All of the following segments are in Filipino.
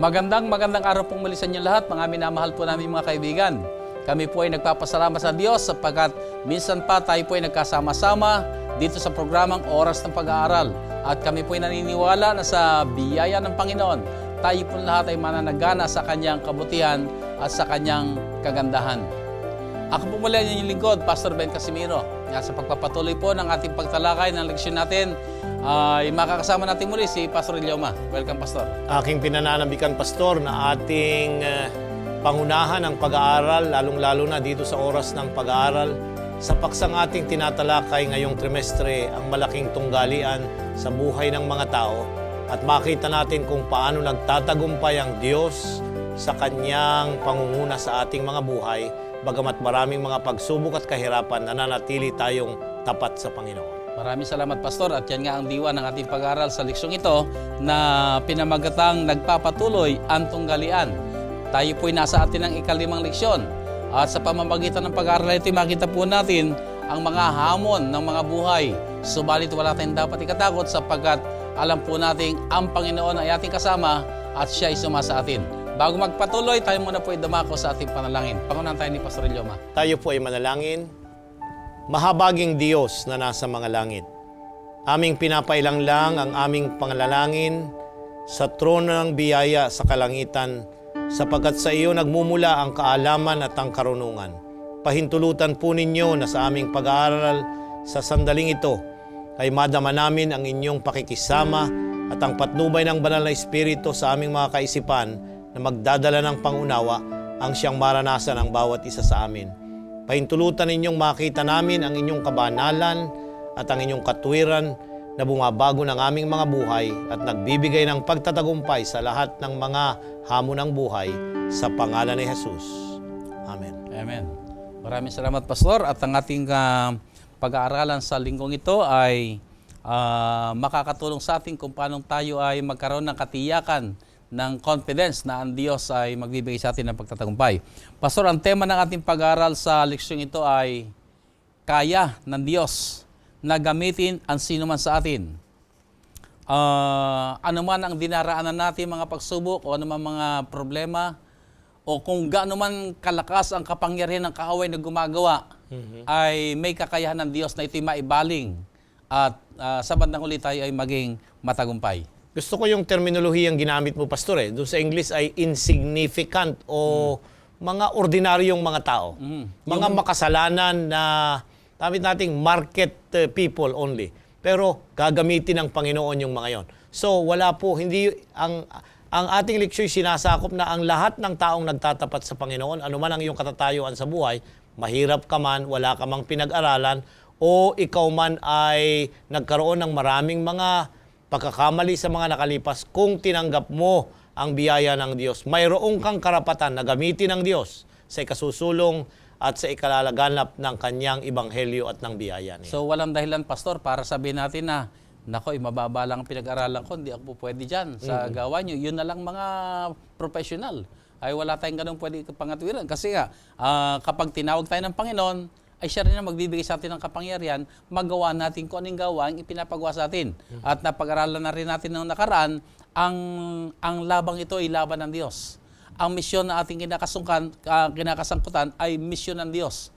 Magandang araw pong muli sa inyo lahat, mga minamahal po namin mga kaibigan. Kami po ay nagpapasalamat sa Diyos sapagkat minsan pa tayo po ay nagkasama-sama dito sa programang Oras ng Pag-aaral. At kami po ay naniniwala na sa biyaya ng Panginoon, tayo po lahat ay mananagana sa Kanyang kabutihan at sa Kanyang kagandahan. Ako po muli ang inyong lingkod, Pastor Ben Casimiro. Sa pagpapatuloy po ng ating pagtalakay ng leksyon natin, ay makakasama natin muli si Pastor Ilioma. Welcome, Pastor. Aking pinananabikan, Pastor, na ating pangunahan ng pag-aaral, lalong-lalo na dito sa oras ng pag-aaral, sa paksang ating tinatalakay ngayong trimestre ang malaking tunggalian sa buhay ng mga tao at makita natin kung paano nagtatagumpay ang Diyos sa Kanyang pangunguna sa ating mga buhay, bagamat maraming mga pagsubok at kahirapan, nananatili tayong tapat sa Panginoon. Maraming salamat, Pastor. At yan nga ang diwa ng ating pag-aaral sa leksyong ito na pinamagatang nagpapatuloy ang tunggalian. Tayo po'y nasa atin ng ika-5 leksyon. At sa pamamagitan ng pag-aaral ito, makita po natin ang mga hamon ng mga buhay. Subalit wala tayong dapat ikatakot sapagkat alam po natin ang Panginoon ay ating kasama at Siya ay sumasa atin. Bago magpatuloy, tayo muna po ay dumako sa ating panalangin. Pangunahan tayo ni Pastor Ilioma. Tayo po ay manalangin. Mahabaging Diyos na nasa mga langit, aming pinapailang lang ang aming pangalalangin sa trono ng biyaya sa kalangitan, sapagkat sa iyo nagmumula ang kaalaman at ang karunungan. Pahintulutan po ninyo na sa aming pag-aaral sa sandaling ito ay madama namin ang inyong pakikisama at ang patnubay ng banal na Espiritu sa aming mga kaisipan na magdadala ng pangunawa ang siyang maranasan ng bawat isa sa amin. Pahintulutan ninyong makita namin ang inyong kabanalan at ang inyong katwiran na bumabago ng aming mga buhay at nagbibigay ng pagtatagumpay sa lahat ng mga hamon ng buhay sa pangalan ni Jesus. Amen. Amen. Maraming salamat, Pastor. At ang ating pag-aaralan sa linggong ito ay makakatulong sa atin kung paano tayo ay magkaroon ng katiyakan ng confidence na ang Diyos ay magbibigay sa atin ng pagtatagumpay. Pastor, ang tema ng ating pag-aaral sa leksyong ito ay kaya ng Diyos na gamitin ang sino man sa atin. Ano man ang dinaraanan natin mga pagsubok o ano man mga problema o kung gaano man kalakas ang kapangyarihan ng kaaway na gumagawa, ay may kakayahan ng Diyos na ito'y maibaling at sa bandang huli tayo ay maging matagumpay. Gusto ko yung terminolohiyang ginamit mo, Pastor. Doon sa English ay insignificant o mga ordinaryong mga tao. Mga makasalanan na sabi nating market people only. Pero gagamitin ng Panginoon yung mga yon. So wala po, hindi ang ating leksyon sinasakop na ang lahat ng taong nagtatapat sa Panginoon, anuman ang iyong katatayuan sa buhay, mahirap ka man, wala ka mang pinag-aralan, o ikaw man ay nagkaroon ng maraming mga pagkakamali sa mga nakalipas, kung tinanggap mo ang biyaya ng Diyos, mayroong kang karapatan na gamitin ng Diyos sa ikasusulong at sa ikalalaganap ng Kanyang Ebanghelyo at ng biyaya niya. So walang dahilan, Pastor, para sabihin natin na nako, mababa lang ang pinag-aralan ko, hindi ako po pwede dyan sa gawa nyo. Yun na lang mga professional. Ay wala tayong ganun pwede pangatwiran. Kasi nga, kapag tinawag tayo ng Panginoon, ay siya rin na magbibigay sa atin ng kapangyarihan, magawa natin kung anong gawain ipinapagawa sa atin. At napag-aralan na rin natin noong nakaraan, ang labang ito ay laban ng Diyos. Ang misyon na ating kinakasangkutan ay misyon ng Diyos.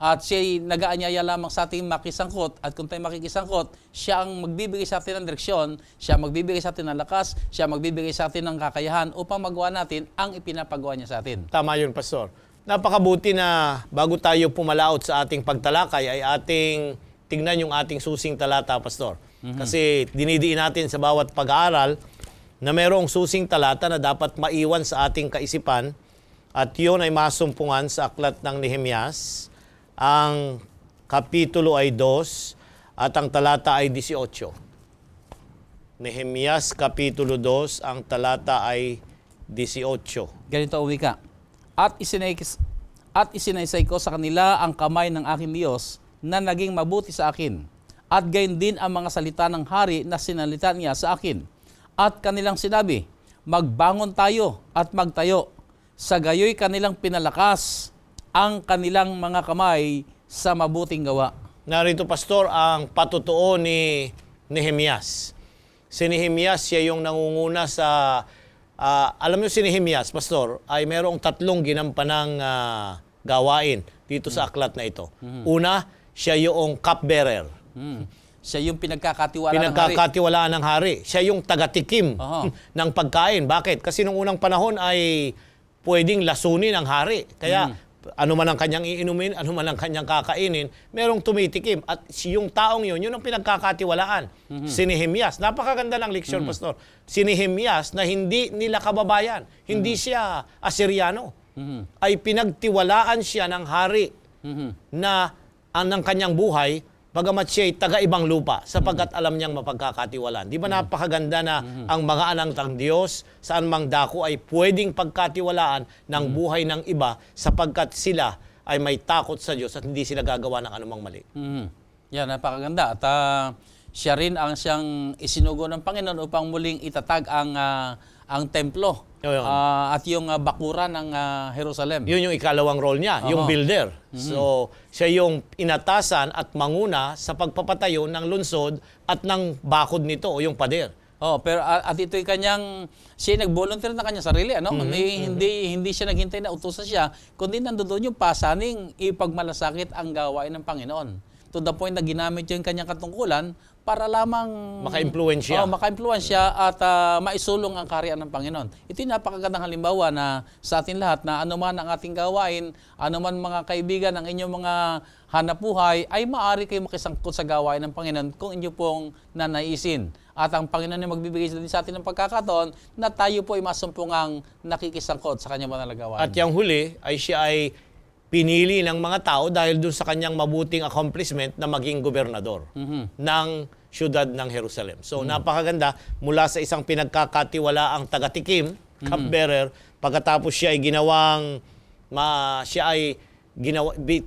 At siya nag-aanyaya lamang sa ating makisangkot, at kung tayo makikisangkot, siya ang magbibigay sa atin ng direksyon, siya magbibigay sa atin ng lakas, siya magbibigay sa atin ng kakayahan upang magawa natin ang ipinapagawa niya sa atin. Tama yun, Pastor. Napakabuti na bago tayo pumalaot sa ating pagtalakay ay ating tingnan yung ating susing talata, Pastor. Kasi dinidiin natin sa bawat pag-aaral na mayroong susing talata na dapat maiwan sa ating kaisipan, at yun ay masumpungan sa aklat ng Nehemias. Ang kapitulo ay 2 at ang talata ay 18. Nehemias kapitulo 2, ang talata ay 18. Ganito ang wika. At isinaysay ko sa kanila ang kamay ng aking Diyos na naging mabuti sa akin. At gayon din ang mga salita ng hari na sinalita niya sa akin. At kanilang sinabi, magbangon tayo at magtayo. Sa gayoy kanilang pinalakas ang kanilang mga kamay sa mabuting gawa. Narito, Pastor, ang patutuo ni Nehemias. Si Nehemias, siya yung nangunguna sa alam niyo si Nehemias, Pastor, ay merong 3 ginampanang gawain dito sa aklat na ito. Una, siya yung cupbearer. Siya yung pinagkakatiwalaan ng hari. Pinagkakatiwalaan ng hari. Siya yung tagatikim Oho. ng pagkain. Bakit? Kasi nung unang panahon ay pwedeng lasunin ang hari. Kaya ano man ang kanyang iinumin, ano man ang kanyang kakainin, merong tumitikim. At yung taong yun ang pinagkakatiwalaan. Si Nehemias. Napakaganda ng leksyon, Pastor. Si Nehemias na hindi nila kababayan. Hindi siya Asyriano. Ay pinagtiwalaan siya ng hari na ang kanyang buhay, bagamat siya'y taga-ibang lupa, sapagkat alam niyang mapagkakatiwalaan. Di ba napakaganda na ang mga anak ng Diyos, saan mang dako, ay pwedeng pagkatiwalaan ng buhay ng iba, sapagkat sila ay may takot sa Diyos at hindi sila gagawa ng anumang mali. Yan, napakaganda. At siya rin ang siyang isinugo ng Panginoon upang muling itatag ang templo at yung bakuran ng Jerusalem. Yun yung ikalawang role niya, yung builder. So, siya yung inatasan at manguna sa pagpapatayo ng lungsod at ng bakod nito o yung pader. Pero at ito'y siya nag-volunteer na kanya sarili, ano? Hindi siya naghintay na utusan siya, kundi nandoon yung pasaning ipagmalasakit ang gawain ng Panginoon. To the point na ginamit yung kanyang katungkulan para lamang Maka-impluwensya. Maka-impluwensya at maisulong ang kaharian ng Panginoon. Ito'y napakagandang halimbawa na sa atin lahat na anuman ang ating gawain, anuman mga kaibigan, ang inyong mga hanapbuhay, ay maaari kayo makisangkot sa gawain ng Panginoon kung inyo pong nanaisin. At ang Panginoon ay magbibigay din sa atin ng pagkakataon na tayo po ay masumpungang nakikisangkot sa kanyang banal na gawain. At yung huli ay siya ay pinili ng mga tao dahil dun sa kanyang mabuting accomplishment na maging gobernador ng siyudad ng Jerusalem. So napakaganda, mula sa isang pinagkakatiwalaang tagatikim, cupbearer, pagkatapos siya ay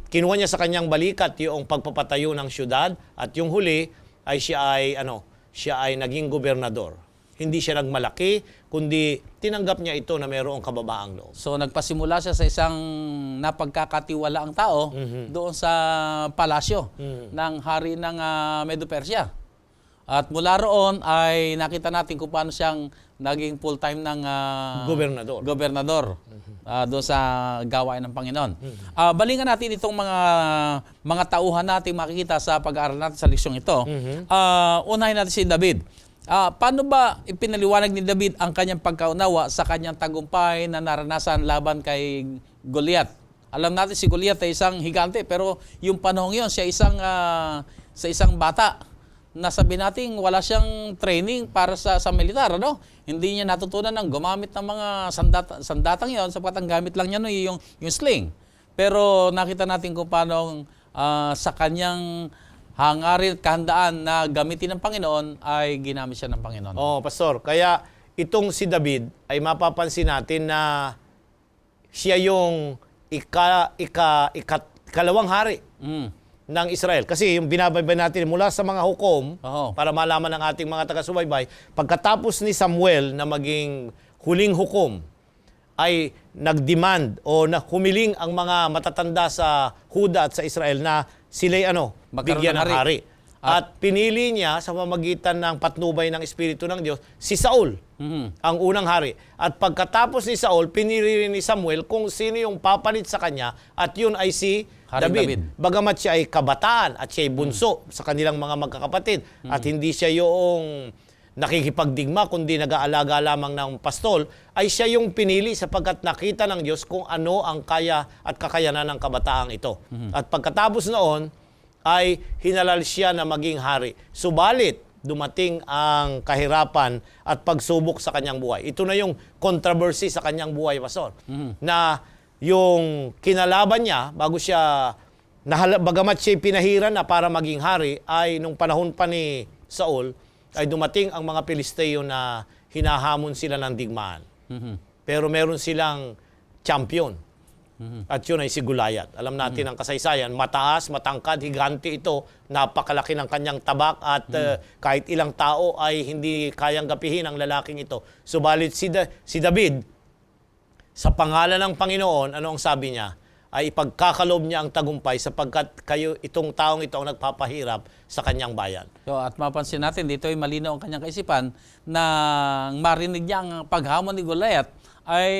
kinuha niya sa kanyang balikat yung pagpapatayo ng siyudad, at yung huli ay siya ay naging gobernador. Hindi siya nagmalaki, kundi tinanggap niya ito na mayroong kababaang loob. So nagpasimula siya sa isang napagkakatiwalaang tao doon sa palasyo ng hari ng Medo-Persia. At mula roon ay nakita natin kung paano siyang naging full-time ng gobernador doon sa gawain ng Panginoon. Balingan natin itong mga tauhan natin makikita sa pag-aaral natin sa leksyong ito. Unahin natin si David. Paano ba ipinaliwanag ni David ang kanyang pagkaunawa sa kanyang tagumpay na naranasan laban kay Goliath? Alam natin si Goliath ay isang higante, pero yung panahon yun, siya isang bata na sabi natin wala siyang training para sa militar, ano? Hindi niya natutunan ng gumamit ng mga sandatang yon, sapagkat ang gamit lang niya yung sling. Pero nakita natin kung paano sa kanyang hangarin, kahandaan na gamitin ng Panginoon ay ginamit siya ng Panginoon. Pastor, kaya itong si David ay mapapansin natin na siya yung ikalawang hari ng Israel. Kasi yung binabaybay natin mula sa mga hukom, para malaman ng ating mga taga-subaybay, pagkatapos ni Samuel na maging huling hukom, ay nag-demand o humiling ang mga matatanda sa Huda at sa Israel na sila'y bigyan ng hari. At pinili niya sa pamamagitan ng patnubay ng Espiritu ng Diyos si Saul, ang unang hari. At pagkatapos ni Saul, pinili rin ni Samuel kung sino yung papalit sa kanya, at yun ay si David. Bagamat siya ay kabataan at siya ay bunso sa kanilang mga magkakapatid, at hindi siya yung nakikipagdigma kundi nag-aalaga lamang ng pastol, ay siya yung pinili sapagkat nakita ng Diyos kung ano ang kaya at kakayanan ng kabataang ito. At pagkatapos noon ay hinalal siya na maging hari. Subalit dumating ang kahirapan at pagsubok sa kanyang buhay. Ito na yung controversy sa kanyang buhay, Pastor. Na yung kinalaban niya bago siya bagamat siya pinahiran na para maging hari, ay nung panahon pa ni Saul ay dumating ang mga Pilisteo na hinahamon sila ng digmaan. Pero meron silang champion. At yun ay si Goliath. Alam natin ang kasaysayan, mataas, matangkad, higante ito, napakalaki ng kanyang tabak, at kahit ilang tao ay hindi kayang gapihin ang lalaking ito. Subalit si David, sa pangalan ng Panginoon, ano ang sabi niya? ay ipagkakaloob niya ang tagumpay sapagkat itong taong ito ang nagpapahirap sa kanyang bayan. So, at mapansin natin, dito ay malinaw ang kanyang kaisipan na marinig niya ang paghamon ni Goliath ay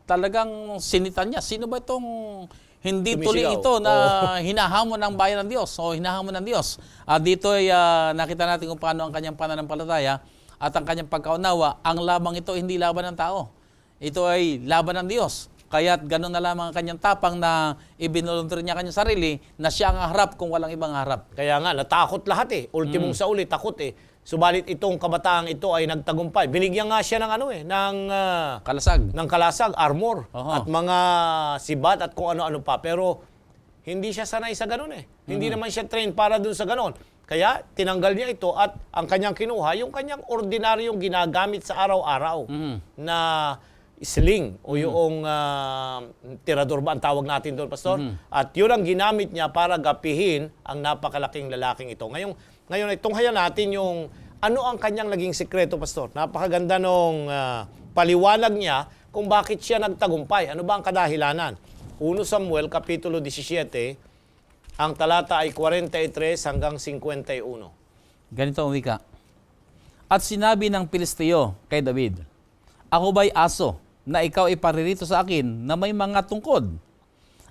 talagang sinitan niya. Sino ba itong hindi tuli Sumisigaw. ito na hinahamon ng bayan ng Diyos o hinahamon ng Diyos? Dito ay nakita natin kung paano ang kanyang pananampalataya at ang kanyang pagkaunawa. Ang labang ito hindi laban ng tao. Ito ay laban ng Diyos. Kaya't gano'n na lamang ang kanyang tapang na ibinuluntir niya kanyang sarili na siya ang harap kung walang ibang harap. Kaya nga, natakot lahat eh. Ultimong sa uli, takot eh. Subalit itong kabataang ito ay nagtagumpay. Binigyan nga siya ng Kalasag. kalasag, armor, Oho. at mga sibat at kung ano-ano pa. Pero hindi siya sanay sa ganun eh. Hindi naman siya trained para dun sa ganun. Kaya tinanggal niya ito at ang kanyang kinuha, yung kanyang ordinaryong ginagamit sa araw-araw na sling o yung tirador ba ang tawag natin doon, Pastor? At yun ang ginamit niya para gapihin ang napakalaking lalaking ito. Ngayon ay tunghayan natin yung ano ang kanyang naging sikreto, Pastor. Napakaganda nung paliwanag niya kung bakit siya nagtagumpay. Ano ba ang kadahilanan? 1 Samuel, Kapitulo 17, ang talata ay 43 hanggang 51. Ganito ang wika. At sinabi ng Pilisteo kay David, ako ba'y aso na ikaw iparirito sa akin na may mga tungkod?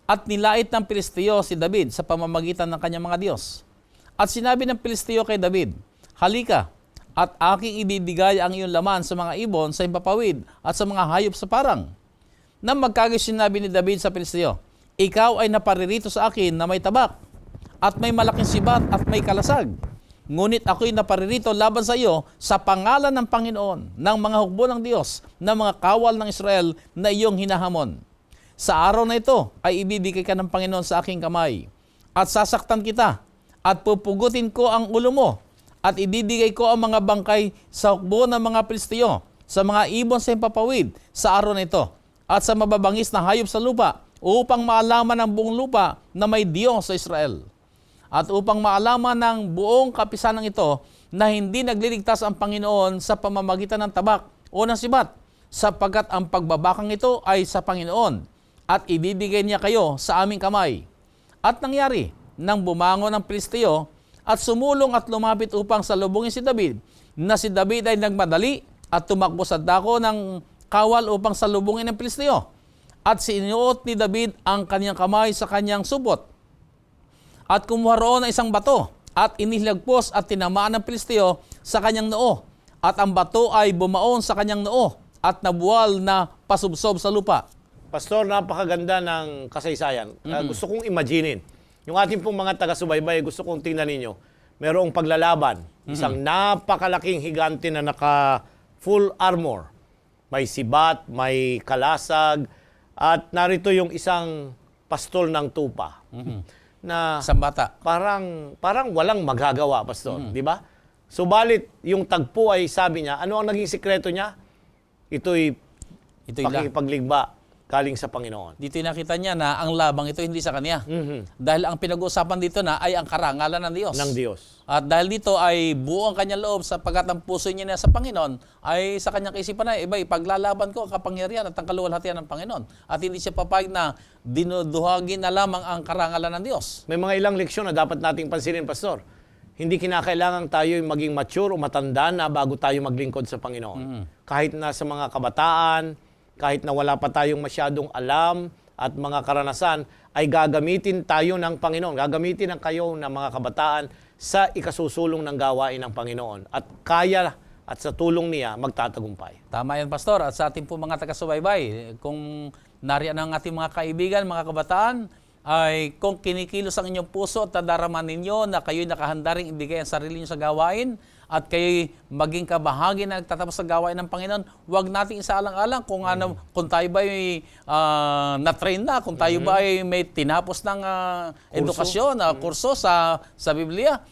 At nilait ng Pilisteo si David sa pamamagitan ng kanyang mga Diyos. At sinabi ng Pilisteo kay David, halika, at aking ibibigay ang iyong laman sa mga ibon sa impapawid at sa mga hayop sa parang. Nang magkagay sinabi ni David sa Pilisteo, ikaw ay naparirito sa akin na may tabak, at may malaking sibat at may kalasag. Ngunit ako'y naparirito laban sa iyo sa pangalan ng Panginoon, ng mga hukbo ng Diyos, ng mga kawal ng Israel na iyong hinahamon. Sa araw na ito ay ibibigay ka ng Panginoon sa aking kamay, at sasaktan kita, at pupugutin ko ang ulo mo, at ibibigay ko ang mga bangkay sa hukbo ng mga Pilisteo, sa mga ibon sa himpapawid sa araw na ito, at sa mababangis na hayop sa lupa, upang maalaman ng buong lupa na may Diyos sa Israel. At upang maalaman ng buong kapisanan ito na hindi nagliligtas ang Panginoon sa pamamagitan ng tabak o ng sibat, sapagkat ang pagbabakang ito ay sa Panginoon, at ibibigay niya kayo sa aming kamay. At nangyari, nang bumangon ang Pilisteo at sumulong at lumapit upang salubungin si David, na si David ay nagmadali at tumakbo sa dako ng kawal upang salubungin ang Pilisteo. At sinuot ni David ang kanyang kamay sa kanyang supot, at kumuha roon ng isang bato, at inilagpos at tinamaan ng Pilisteo sa kanyang noo, at ang bato ay bumaon sa kanyang noo, at nabuwal na pasubsob sa lupa. Pastor, napakaganda ng kasaysayan. Gusto kong imaginein. Yung ating pong mga taga-subaybay, gusto kong tingnan ninyo. Merong paglalaban. Isang napakalaking higante na naka full armor. May sibat, may kalasag, at narito yung isang pastol ng tupa. Na Isang bata. parang walang magagawa, Pastor. Di ba? Subalit, yung tagpo ay sabi niya, ano ang naging sikreto niya? Ito'y Ito yung pakikipagligba galing sa Panginoon. Dito nakita niya na ang labang ito hindi sa kanya. Dahil ang pinag-uusapan dito na ay ang karangalan ng Diyos. Ng Diyos. At dahil dito ay buo ang kanyang loob sapagkat ang puso niya na sa Panginoon ay sa kanyang kaisipan na iba, ipaglalaban ko ang kapangyarihan at ang kaluwalhatian ng Panginoon. At hindi siya papayag na dinuduhagin na lamang ang karangalan ng Diyos. May mga ilang leksyon na dapat nating pansinin, Pastor. Hindi kinakailangan tayo maging mature o matanda na bago tayo maglingkod sa Panginoon. Kahit na sa mga kabataan, kahit na wala pa tayong masyadong alam at mga karanasan, ay gagamitin tayo ng Panginoon. Gagamitin ang kayo ng mga kabataan sa ikasusulong ng gawain ng Panginoon. At kaya at sa tulong niya, magtatagumpay. Tama yan, Pastor. At sa ating po mga taga-subaybay, kung nariyan ang ating mga kaibigan, mga kabataan, ay kung kinikilos ang inyong puso at nadarama ninyo na kayo'y nakahanda ring ibigay ang sarili niyo sa gawain at kayo'y maging kabahagi na nagtatapos sa gawain ng Panginoon, huwag nating isaalang-alang kung kung tayo ba ay na-train na, kung tayo ba ay may tinapos ng edukasyon, kurso sa Biblia.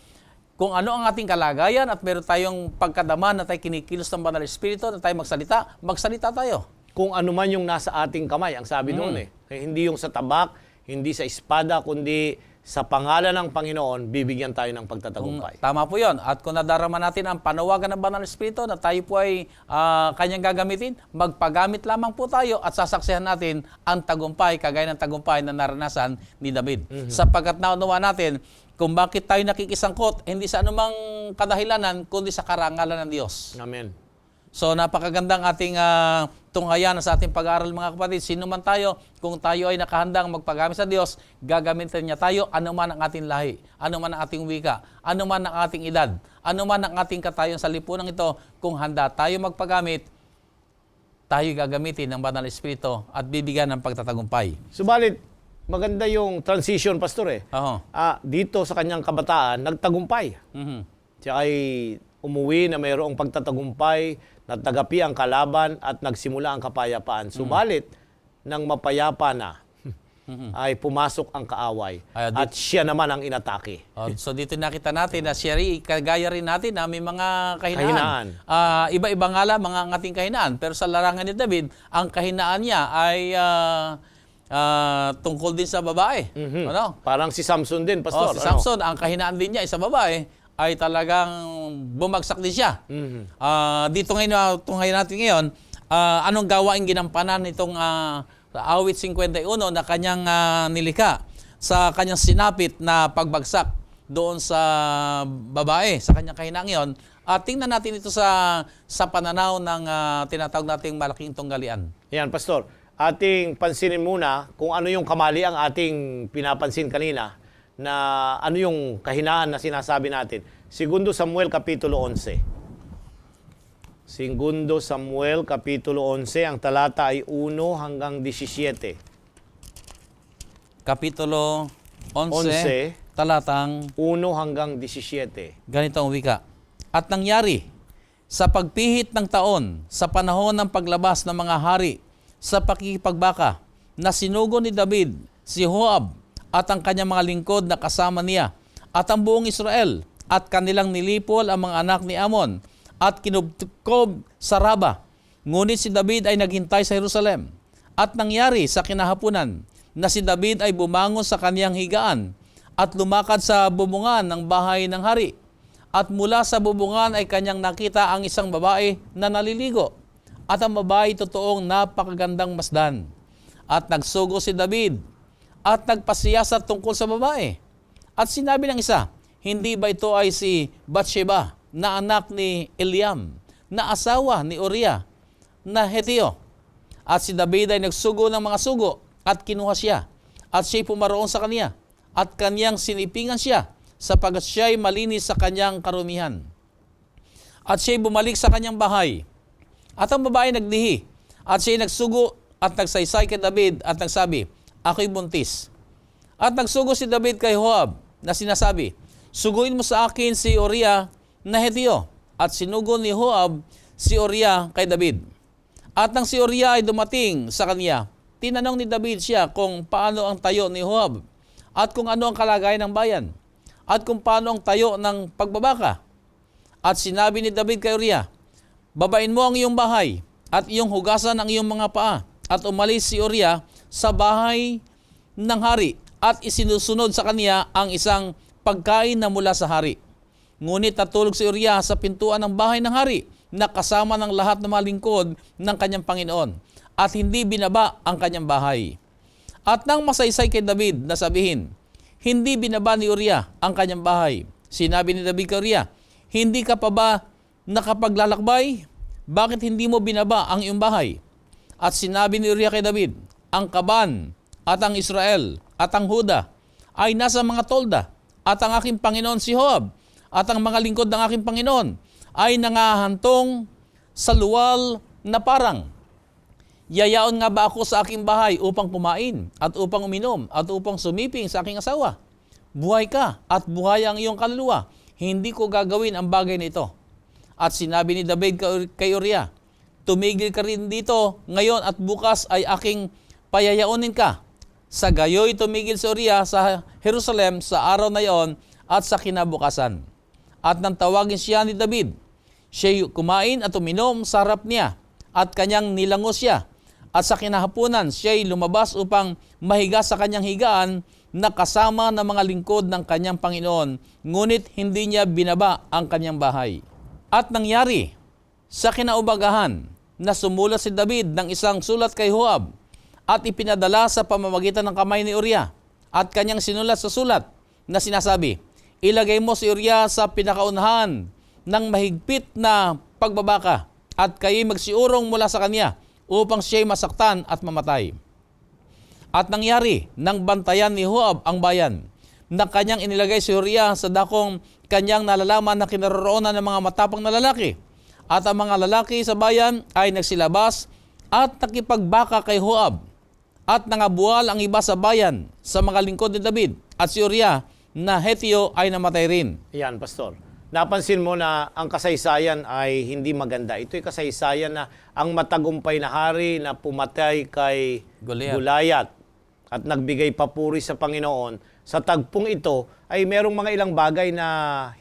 Kung ano ang ating kalagayan at meron tayong pagkadama na tayo kinikilos ng Banal Espiritu, na tayo magsalita tayo. Kung ano man yung nasa ating kamay, ang sabi doon eh. Hindi yung sa tabak, hindi sa espada, kundi sa pangalan ng Panginoon, bibigyan tayo ng pagtatagumpay. Tama po yun. At kung nadarama natin ang panawagan ng Banal na Espiritu na tayo po ay kanyang gagamitin, magpagamit lamang po tayo at sasaksihan natin ang tagumpay, kagaya ng tagumpay na naranasan ni David. Sapagkat naunawa natin kung bakit tayo nakikisangkot, hindi sa anumang kadahilanan, kundi sa karangalan ng Diyos. Amen. So napakagandang ating tunghayan sa ating pag-aaral mga kapatid. Sino man tayo, kung tayo ay nakahandang magpagamit sa Diyos, gagamitin niya tayo anuman ang ating lahi, anuman ang ating wika, anuman ang ating edad, anuman ang ating katayon sa lipunan ito. Kung handa tayo magpagamit, tayo gagamitin ng Banal na Espiritu at bibigyan ng pagtatagumpay. Subalit, maganda yung transition, Pastor eh. Oo. Dito sa kanyang kabataan, nagtagumpay. Mhm. Siya ay umuwi na mayroong pagtatagumpay, natagapi ang kalaban at nagsimula ang kapayapaan. Subalit, nang mapayapa na, ay pumasok ang kaaway. At siya naman ang inatake. So dito nakita natin na siya rin, kagaya rin natin na may mga kahinaan. Kahinaan. Iba-iba nga lang mga ating kahinaan. Pero sa larangan ni David, ang kahinaan niya ay tungkol din sa babae. Ano? Parang si Samson din, Pastor. Si Samson, ang kahinaan din niya ay sa babae, ay talagang bumagsak din siya. Dito ngayon, tunghayan natin ngayon, anong gawain ginampanan nitong awit 51 na kanyang nilikha sa kanyang sinapit na pagbagsak doon sa babae, sa kanyang kahinaan ngayon. Tingnan natin ito sa pananaw ng tinatawag nating malaking tunggalian. Yan, Pastor. Ating pansinin muna kung ano yung kamali ang ating pinapansin kanina na ano yung kahinaan na sinasabi natin. Segundo Samuel Kapitulo 11. Segundo Samuel Kapitulo 11, ang talata ay 1 hanggang 17. Kapitulo 11, talatang 1 hanggang 17. ganito ang wika. At nangyari, sa pagpihit ng taon, sa panahon ng paglabas ng mga hari, sa pakikipagbaka, na sinugo ni David, si Joab, at ang kanyang mga lingkod na kasama niya, at ang buong Israel, at kanilang nilipol ang mga anak ni Amon, at kinubkob sa Raba. Ngunit si David ay naghintay sa Jerusalem. At nangyari sa kinahapunan, na si David ay bumangon sa kaniyang higaan, at lumakad sa bubungan ng bahay ng hari. At mula sa bubungan ay kanyang nakita ang isang babae na naliligo. At ang babae totoong napakagandang masdan. At nagsugo si David, at nagpasiyasat tungkol sa babae. At sinabi ng isa, hindi ba ito ay si Bathsheba, na anak ni Eliam, na asawa ni Uriah, na Heteo? At si David ay nagsugo ng mga sugo, at kinuha siya. At siya'y pumaroon sa kanya, at kanyang sinipingan siya, sapagat siya'y malinis sa kanyang karumihan. At siya'y bumalik sa kanyang bahay. At ang babae naglihi, at siya'y nagsugo, at nagsaysay kay David, at nagsabi, ako'y buntis. At nagsugo si David kay Joab na sinasabi, suguin mo sa akin si Uriah na Heteo. At sinugo ni Joab si Uriah kay David. At nang si Uriah ay dumating sa kanya, tinanong ni David siya kung paano ang tayo ni Joab, at kung ano ang kalagayan ng bayan, at kung paano ang tayo ng pagbabaka. At sinabi ni David kay Uriah, babain mo ang iyong bahay, at iyong hugasan ang iyong mga paa. At umalis si Uriah sa bahay ng hari, at isinusunod sa kaniya ang isang pagkain na mula sa hari. Ngunit natulog si Uriah sa pintuan ng bahay ng hari, na kasama ng lahat ng mga lingkod ng kanyang Panginoon, at hindi binaba ang kanyang bahay. At nang masaysay kay David na sabihin, hindi binaba ni Uriah ang kanyang bahay, sinabi ni David kay Uriah, hindi ka pa ba nakapaglalakbay? Bakit hindi mo binaba ang iyong bahay? At sinabi ni Uriah kay David, ang Kaban at ang Israel at ang Huda ay nasa mga tolda, at ang aking Panginoon si Joab at ang mga lingkod ng aking Panginoon ay nangahantong sa luwal na parang. Yayaon nga ba ako sa aking bahay upang kumain at upang uminom at upang sumiping sa aking asawa? Buhay ka at buhay ang iyong kaluluwa. Hindi ko gagawin ang bagay na ito. At sinabi ni David kay Uriah, tumigil ka rin dito ngayon at bukas ay aking payayaunin ka. Sa gayoy tumigil si Uriah sa Jerusalem sa araw na iyon at sa kinabukasan. At nang tawagin siya ni David, siya'y kumain at uminom sa harap niya, at kanyang nilangos siya. At sa kinahapunan siya'y lumabas upang mahiga sa kanyang higaan na kasama ng mga lingkod ng kanyang Panginoon, ngunit hindi niya binaba ang kanyang bahay. At nangyari sa kinaubagahan na sumulat si David ng isang sulat kay Joab at ipinadala sa pamamagitan ng kamay ni Uriah at kanyang sinulat sa sulat na sinasabi, ilagay mo si Uriah sa pinakaunahan ng mahigpit na pagbabaka at kayo'y magsiurong mula sa kanya upang siya'y masaktan at mamatay. At nangyari nang bantayan ni Joab ang bayan na kanyang inilagay si Uriah sa dakong kanyang nalalaman na kinaroroonan ng mga matapang na lalaki. At ang mga lalaki sa bayan ay nagsilabas at nakipagbaka kay Joab. At nangabual ang iba sa bayan sa mga lingkod ni David at si Uriah na Hetio ay namatay rin. Yan, Pastor. Napansin mo na ang kasaysayan ay hindi maganda. Ito'y kasaysayan na ang matagumpay na hari na pumatay kay Goliath at nagbigay papuri sa Panginoon. Sa tagpong ito ay merong mga ilang bagay na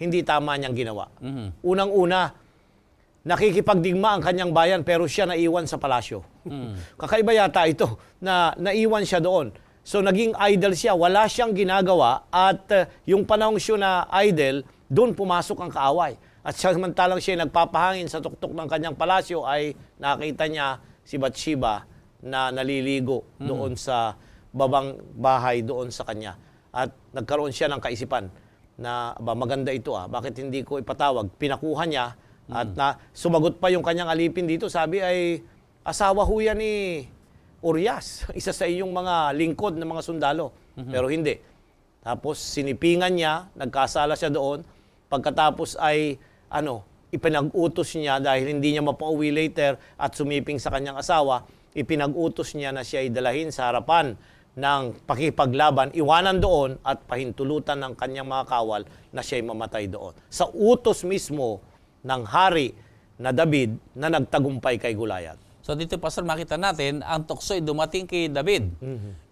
hindi tama niyang ginawa. Unang-una, nakikipagdigma ang kanyang bayan pero siya naiwan sa palasyo. Kakaiba yata ito na naiwan siya doon. So naging idle siya, wala siyang ginagawa at yung panahong siya na idle, doon pumasok ang kaaway. At samantalang siya nagpapahangin sa tuktok ng kanyang palasyo ay nakita niya si Bathsheba na naliligo doon sa babang bahay doon sa kanya. At nagkaroon siya ng kaisipan na maganda ito bakit hindi ko ipatawag? Pinakuha niya at sumagot pa yung kanyang alipin dito. Sabi ay, asawa ho yan ni Urias, isa sa iyong mga lingkod ng mga sundalo. Pero hindi. Tapos sinipingan niya, nagkasala siya doon. Pagkatapos ay ipinag-utos niya dahil hindi niya mapauwi later at sumiping sa kanyang asawa, ipinag-utos niya na siya ay dalahin sa harapan ng pakipaglaban, iwanan doon at pahintulutan ng kanyang mga kawal na siya ay mamatay doon. Sa utos mismo ng hari na David na nagtagumpay kay Goliath. So dito, Pastor, makita natin, ang tukso ay dumating kay David.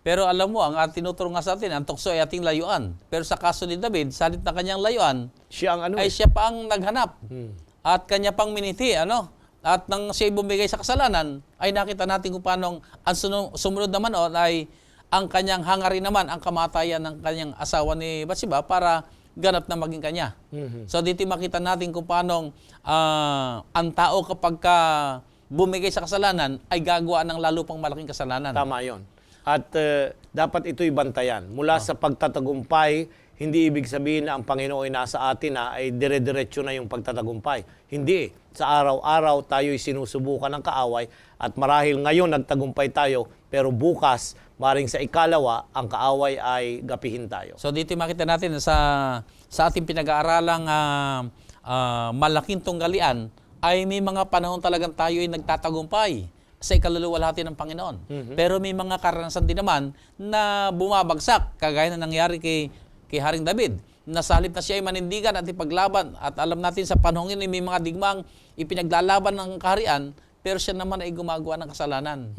Pero alam mo, ang tinuturo nga sa atin, ang tukso ay ating layuan. Pero sa kaso ni David, salit na kanyang layuan, siya ang ay siya pa ang naghanap. At kanya pang miniti, At nang siya bumigay sa kasalanan, ay nakita natin kung paano ang sumunod naman ay ang kanyang hangarin naman, ang kamatayan ng kanyang asawa ni Bathsheba para ganap na maging kanya. So dito makita natin kung paano ang tao kapag bumigay sa kasalanan ay gagawa ng lalo pang malaking kasalanan. Tama yon. At dapat ito'y bantayan. Mula sa pagtatagumpay, hindi ibig sabihin na ang Panginoon ay nasa atin ay dire-diretso na yung pagtatagumpay. Hindi. Sa araw-araw tayo'y sinusubukan ng kaaway at marahil ngayon nagtagumpay tayo, pero bukas, maring sa ikalawa, ang kaaway ay gapihin tayo. So dito makita natin sa ating pinag-aaralang malaking tunggalian, ay may mga panahon talagang tayo ay nagtatagumpay sa ikaluluwalhati ng Panginoon. Pero may mga karanasan din naman na bumabagsak, kagaya na nangyari kay Haring David. Nasalip na siya ay manindigan at ipaglaban. At alam natin sa panahon yun, may mga digmang ipinaglalaban ng kaharian, pero siya naman ay gumagawa ng kasalanan.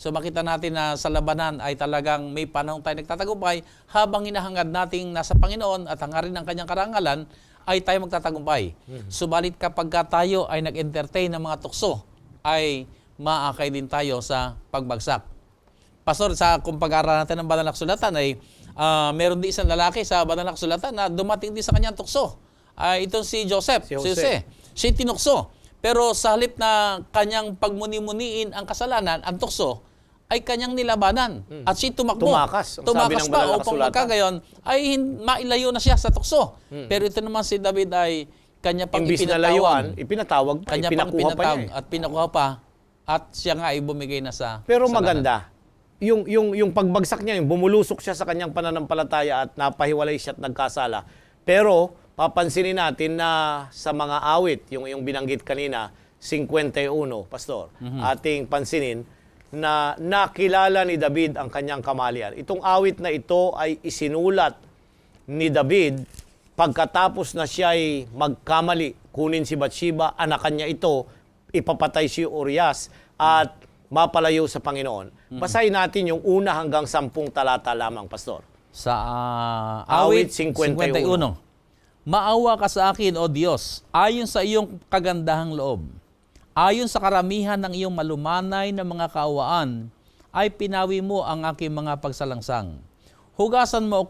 So makita natin na sa labanan ay talagang may panahon tayo nagtatagumpay habang hinahangad nating nasa Panginoon at hangarin ng kanyang karangalan, ay tayo magtatagumpay. Subalit kapag tayo ay nag-entertain ng mga tukso, ay maakay din tayo sa pagbagsak. Pastor, kung pag-aaralan natin ng Banal na Kasulatan ay meron din isang lalaki sa Banal na Kasulatan na dumating din sa kanyang tukso. Itong si Joseph. Si Jose. Siya tinukso. Pero sa halip na kanyang pagmuni-muniin ang kasalanan, ang tukso, ay kanyang nilabanan. At siya tumakbo. Tumakas Pa upang magkagayon ay mailayo na siya sa tukso. Pero ito naman si David ay kanya pang ipinatawag pa, kanya pang pinakuha pa niya. At pinakuha pa. At siya nga ay bumigay na sa Pero kasalanan. maganda, yung pagbagsak niya, yung bumulusok siya sa kanyang pananampalataya at napahiwalay siya at nagkasala. Pero papansinin natin na sa mga awit, yung binanggit kanina, 51, Pastor, ating pansinin na nakilala ni David ang kanyang kamalian. Itong awit na ito ay isinulat ni David pagkatapos na siya ay magkamali, kunin si Bathsheba, anakan niya ito, ipapatay si Urias at mapalayo sa Panginoon. Basahin natin yung una hanggang 10 talata lamang, Pastor. Sa awit 51. Maawa ka sa akin, O Diyos, ayon sa iyong kagandahang loob. Ayon sa karamihan ng iyong malumanay na mga kaawaan, ay pinawi mo ang aking mga pagsalangsang. hugasan mo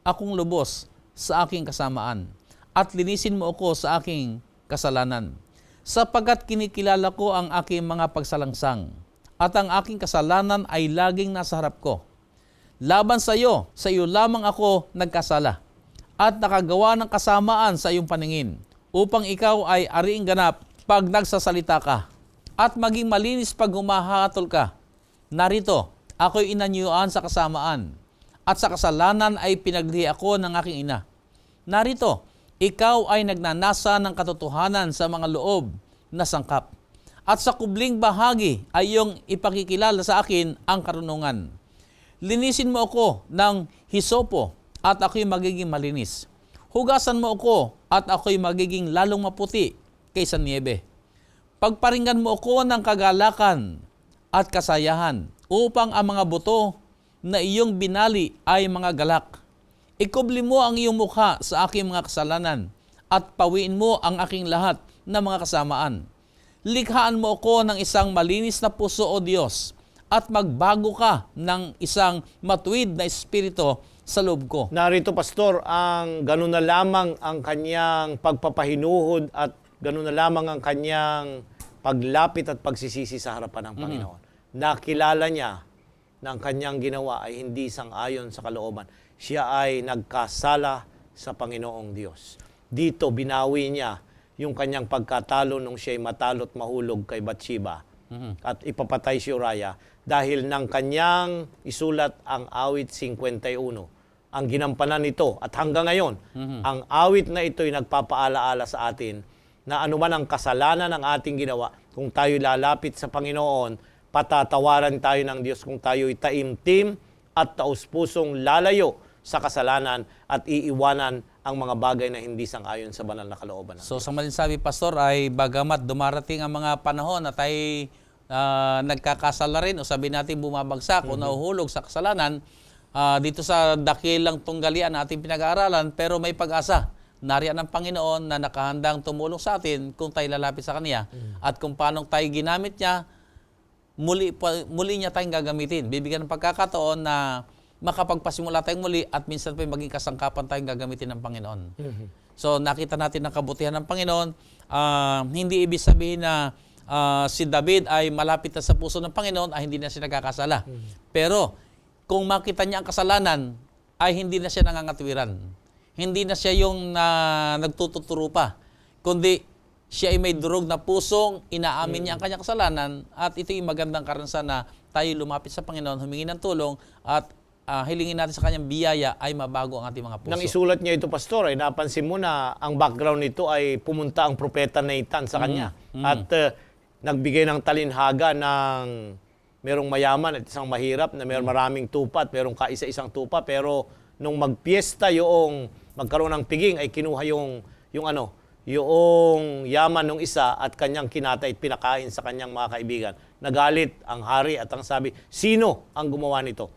akong lubos sa aking kasamaan, at linisin mo ako sa aking kasalanan. Sapagkat kinikilala ko ang aking mga pagsalangsang, at ang aking kasalanan ay laging nasa harap ko. Laban sa iyo lamang ako nagkasala, at nakagawa ng kasamaan sa iyong paningin, upang ikaw ay ariing ganap pag nagsasalita ka, at maging malinis pag humahatol ka. Narito, ako'y inanyuan sa kasamaan, at sa kasalanan ay pinaglihi ako ng aking ina. Narito, ikaw ay nagnanasa ng katotohanan sa mga loob na sangkap, at sa kubling bahagi ay iyong ipakikilala sa akin ang karunungan. Linisin mo ako ng hisopo, at ako'y magiging malinis. Hugasan mo ako, at ako'y magiging lalong maputi kaysa niebe. Pagparinggan mo ako ng kagalakan at kasayahan, upang ang mga buto na iyong binali ay mga galak. Ikubli mo ang iyong mukha sa aking mga kasalanan, at pawiin mo ang aking lahat na mga kasamaan. Likhaan mo ako ng isang malinis na puso, O Diyos, at magbago ka ng isang matuwid na espiritu sa loob ko. Narito, Pastor, ang ganun na lamang ang kanyang pagpapahinuhod at ganun na lamang ang kanyang paglapit at pagsisisi sa harapan ng Panginoon. Nakilala niya na ang kanyang ginawa ay hindi sang-ayon sa kalooban. Siya ay nagkasala sa Panginoong Diyos. Dito, binawi niya yung kanyang pagkatalo nung siya'y matalo't mahulog kay Bathsheba at ipapatay si Uriah dahil ng kanyang isulat ang awit 51. Ang ginampanan nito at hanggang ngayon, ang awit na ito'y nagpapaalaala sa atin na anuman ang kasalanan ng ating ginawa, kung tayo lalapit sa Panginoon, patatawaran tayo ng Diyos kung tayo'y taimtim at taus-pusong lalayo sa kasalanan at iiwanan ang mga bagay na hindi sang-ayon sa banal na kalooban. So sa malinsabi, Pastor, ay bagamat dumarating ang mga panahon na tayo nagkakasala rin o sabi natin bumabagsak o nahuhulog sa kasalanan, dito sa dakilang tunggalian na ating pinag-aaralan, pero may pag-asa. Nariyan ang Panginoon na nakahandang tumulong sa atin kung tayo lalapit sa Kanya at kung paano tayo ginamit niya, muli niya tayong gagamitin. Bibigyan ng pagkakataon na makapagpasimula tayong muli at minsan pa maging kasangkapan tayong gagamitin ng Panginoon. So nakita natin ang kabutihan ng Panginoon. Hindi ibig sabihin na si David ay malapit na sa puso ng Panginoon ay hindi na siya nagkakasala. Pero kung makita niya ang kasalanan ay hindi na siya nangangatwiran. Hindi na siya yung nagtututuro pa. Kundi siya ay may durog na pusong inaamin niya ang kanyang kasalanan at ito yung magandang karanasan na tayo lumapit sa Panginoon, humingi ng tulong at hilingin natin sa kanyang biyaya ay mabago ang ating mga puso. Nang isulat niya ito, Pastor, ay napansin mo na ang background nito ay pumunta ang propeta Nathan sa kanya. At nagbigay ng talinhaga ng merong mayaman at isang mahirap na merong maraming tupa at merong kaisa-isang tupa. Pero nung magpiesta yung magkaroon ng piging ay kinuha yung yaman ng isa at kanyang kinatay at pinakain sa kanyang mga kaibigan. Nagalit ang hari at ang sabi, sino ang gumawa nito?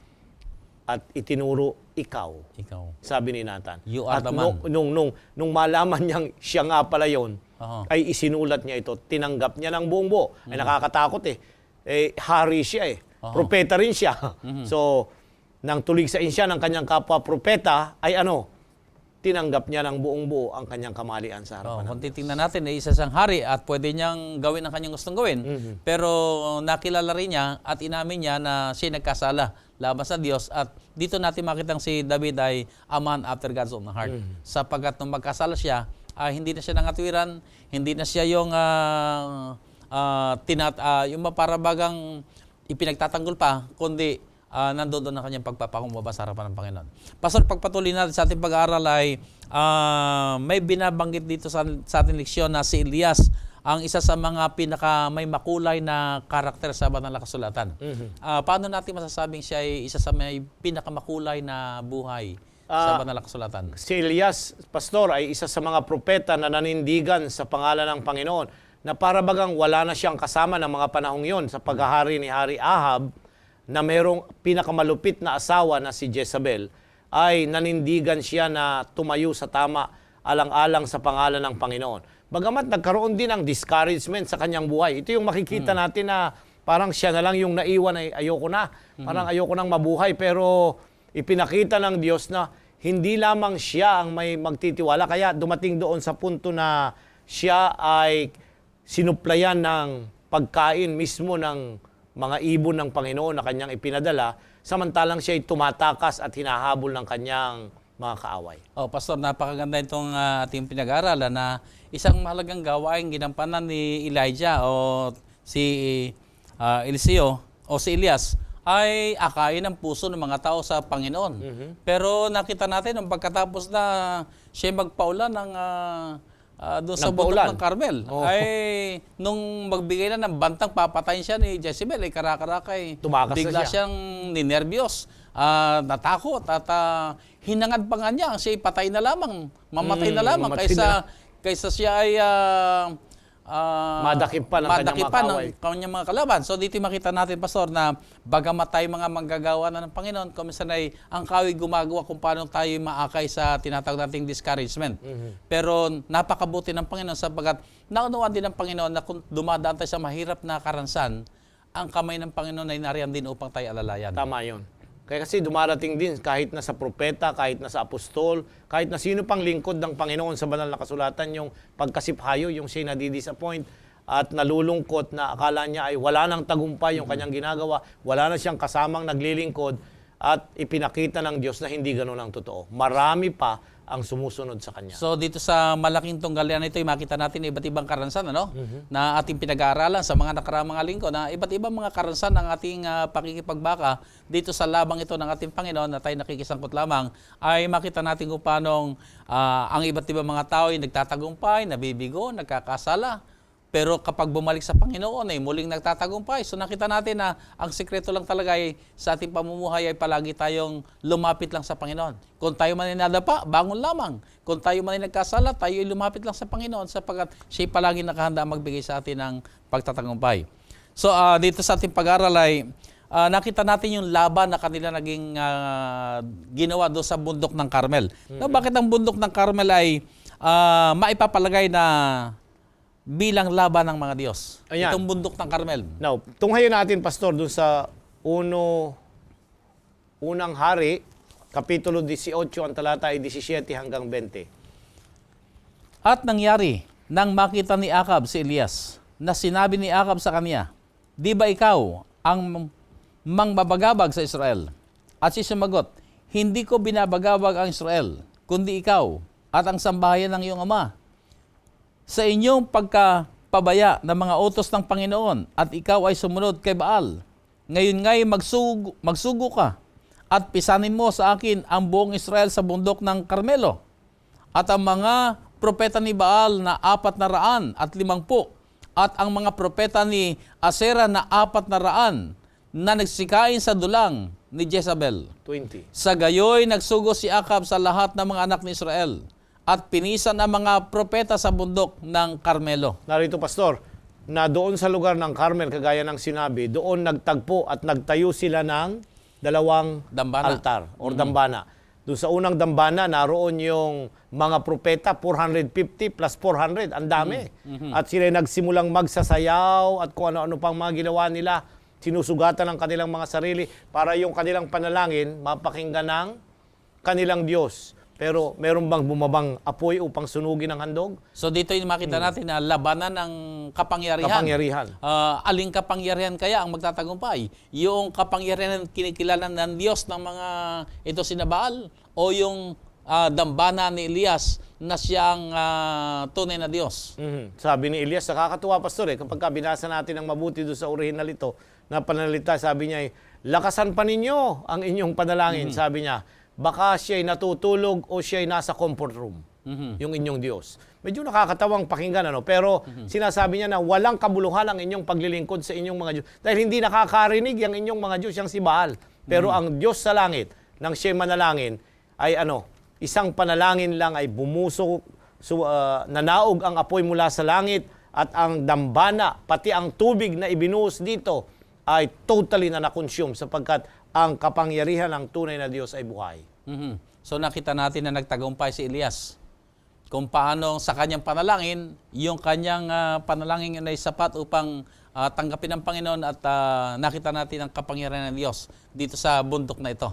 At itinuro, ikaw. Sabi ni Nathan. You are at the man. Nung malaman niyang siya nga pala yun, ay isinulat niya ito. Tinanggap niya ng buong buo. Ay nakakatakot eh. Hari siya eh. Propeta rin siya. So, nang tuligsain siya ng kanyang kapwa-propeta, ay tinanggap niya ng buong buo ang kanyang kamalian sa harapan. Kung titingnan natin, isa siyang hari at pwede niyang gawin ang kanyang gustong gawin. Pero nakilala rin niya at inamin niya na siya nagkasala laban sa Diyos. At dito natin makitang si David ay a man after God's own heart. Sapagkat nung magkasala siya, hindi na siya nangatwiran, hindi na siya yung yung maparabagang ipinagtatanggol pa, kundi nandoon ang kanyang pagpapakumbaba sa harapan ng Panginoon. Pastor, pagpatuloy natin sa ating pag-aaral ay may binabanggit dito sa ating leksyon na si Elias ang isa sa mga may makulay na karakter sa banal na kasulatan. Paano natin masasabing siya ay isa sa may pinakamakulay na buhay sa banal na kasulatan? Si Elias, Pastor, ay isa sa mga propeta na nanindigan sa pangalan ng Panginoon na para bagang wala na siyang kasama ng mga panahong yon sa paghahari ni Hari Ahab na mayroong pinakamalupit na asawa na si Jezebel, ay nanindigan siya na tumayo sa tama alang-alang sa pangalan ng Panginoon. Bagamat nagkaroon din ng discouragement sa kanyang buhay. Ito yung makikita natin na parang siya na lang yung naiwan ay ayoko na. Parang ayoko nang mabuhay. Pero ipinakita ng Diyos na hindi lamang siya ang may magtitiwala, kaya dumating doon sa punto na siya ay sinuplayan ng pagkain mismo ng mga ibon ng Panginoon na kanyang ipinadala, samantalang siya ay tumatakas at hinahabol ng kanyang mga kaaway. Oh, Pastor, napakaganda itong ating pinag-aaralan na isang mahalagang gawain ginampanan ni Elijah o si Eliseo o si Elias ay akayin ang puso ng mga tao sa Panginoon. Pero nakita natin nung pagkatapos na siya magpaulan ng doon sa bundok ng Carmel, ay nung magbigay na ng bantang papatayin siya ni Jezebel, ay karakarakay, Tumakas na bigla siya. siyang ninervyos, natakot at hinangad pa nga niya, siya patay na lamang, mamatay na lamang mamatay kaysa siya ay Madakip pa ng kanyang mga kaaway. kanyang mga kalaban. So dito makita natin, Pastor, na bagamat tayo mga manggagawa na ng Panginoon, kuminsan ay ang kaaway gumagawa kung paano tayo maakay sa tinatawag nating discouragement. Pero napakabuti ng Panginoon sapagkat naunawaan din ng Panginoon na kung dumadaan tayo sa mahirap na karansan, ang kamay ng Panginoon ay nariyan din upang tayo alalayan. Tama yun. Kaya kasi dumarating din kahit na sa propeta, kahit na sa apostol, kahit na sino pang lingkod ng Panginoon sa banal na kasulatan, yung pagkasiphayo, yung siya nadidisappoint at nalulungkot na akala niya ay wala nang tagumpay yung kanyang ginagawa, wala na siyang kasamang naglilingkod at ipinakita ng Diyos na hindi ganun ang totoo. Marami pa ang sumusunod sa kanya. So dito sa malaking tunggalian ito, makita natin iba't ibang karansan na ating pinag-aaralan sa mga nakaraang mga linggo, na iba't ibang mga karansan ng ating pakikipagbaka dito sa labang ito ng ating Panginoon na tayo nakikisangkot lamang, ay makita natin kung paano ang iba't ibang mga tao ay nagtatagumpay, nabibigo, nagkakasala. Pero kapag bumalik sa Panginoon ay muling nagtatagumpay. So nakita natin na ang sikreto lang talaga ay sa ating pamumuhay ay palagi tayong lumapit lang sa Panginoon. Kung tayo man ay nadapa, bangon lamang. Kung tayo man ay nagkasala, tayo ay lumapit lang sa Panginoon sapagkat siya ay palagi nakahanda magbigay sa atin ng pagtatagumpay. So dito sa ating pag-aaral ay nakita natin yung laban na kanila naging ginawa doon sa bundok ng Carmel. Now, bakit ang bundok ng Carmel ay maipapalagay na bilang laban ng mga Diyos? Ayan. Itong bundok ng Carmel. Now, tunghayan natin, Pastor, dun sa unang hari, Kapitulo 18, ang talata ay 17 hanggang 20. At nangyari, nang makita ni Acab si Elias, na sinabi ni Acab sa kanya, "Di ba ikaw ang mangbabagabag sa Israel?" At siya sumagot, "Hindi ko binabagabag ang Israel, kundi ikaw at ang sambahayan ng iyong ama. Sa inyong pagkapabaya ng mga utos ng Panginoon at ikaw ay sumunod kay Baal. Ngayon nga'y magsugo ka at pisanin mo sa akin ang buong Israel sa bundok ng Carmelo. At ang mga propeta ni Baal na 450 at ang mga propeta ni Asera na 400 na nagsikain sa dulang ni Jezabel. 20. Sa gayoy nagsugo si Acab sa lahat ng mga anak ni Israel at pinisan ang mga propeta sa bundok ng Carmelo. Narito, Pastor, na doon sa lugar ng Carmel, kagaya ng sinabi, doon nagtagpo at nagtayo sila ng dalawang Dambana. altar or dambana. Doon sa unang dambana, naroon yung mga propeta, 450 plus 400, ang dami. At sila nagsimulang magsasayaw at kung ano-ano pang mga ginawa nila, sinusugatan ng kanilang mga sarili para yung kanilang panalangin mapakinggan ng kanilang Diyos. Pero meron bang bumabang apoy upang sunugin ang handog? So dito yung makita natin na labanan ng kapangyarihan. Kapangyarihan. Aling kapangyarihan kaya ang magtatagumpay? Yung kapangyarihan kinikilala ng Diyos ng mga ito sina Baal o yung dambana ni Elias na siyang tunay na Diyos? Sabi ni Elias, nakakatuwa, Pastor, kapag binasa natin ang mabuti doon sa original ito na panalita, sabi niya, lakasan pa ninyo ang inyong panalangin, sabi niya. Baka siya'y natutulog o siya'y nasa comfort room, yung inyong Diyos. Medyo nakakatawang pakinggan, pero sinasabi niya na walang kabuluhan ang inyong paglilingkod sa inyong mga Diyos. Dahil hindi nakakarinig ang inyong mga Diyos, yung si Baal. Pero ang Diyos sa langit, nang siya'y manalangin, ay isang panalangin lang ay bumuso, nanaog ang apoy mula sa langit, at ang dambana, pati ang tubig na ibinuhos dito, ay totally na nakonsume sapagkat ang kapangyarihan ng tunay na Diyos ay buhay. So nakita natin na nagtagumpay si Elias. kung paano sa kanyang panalangin, yung kanyang panalangin ay sapat upang tanggapin ng Panginoon at nakita natin ang kapangyarihan ng Diyos dito sa bundok na ito.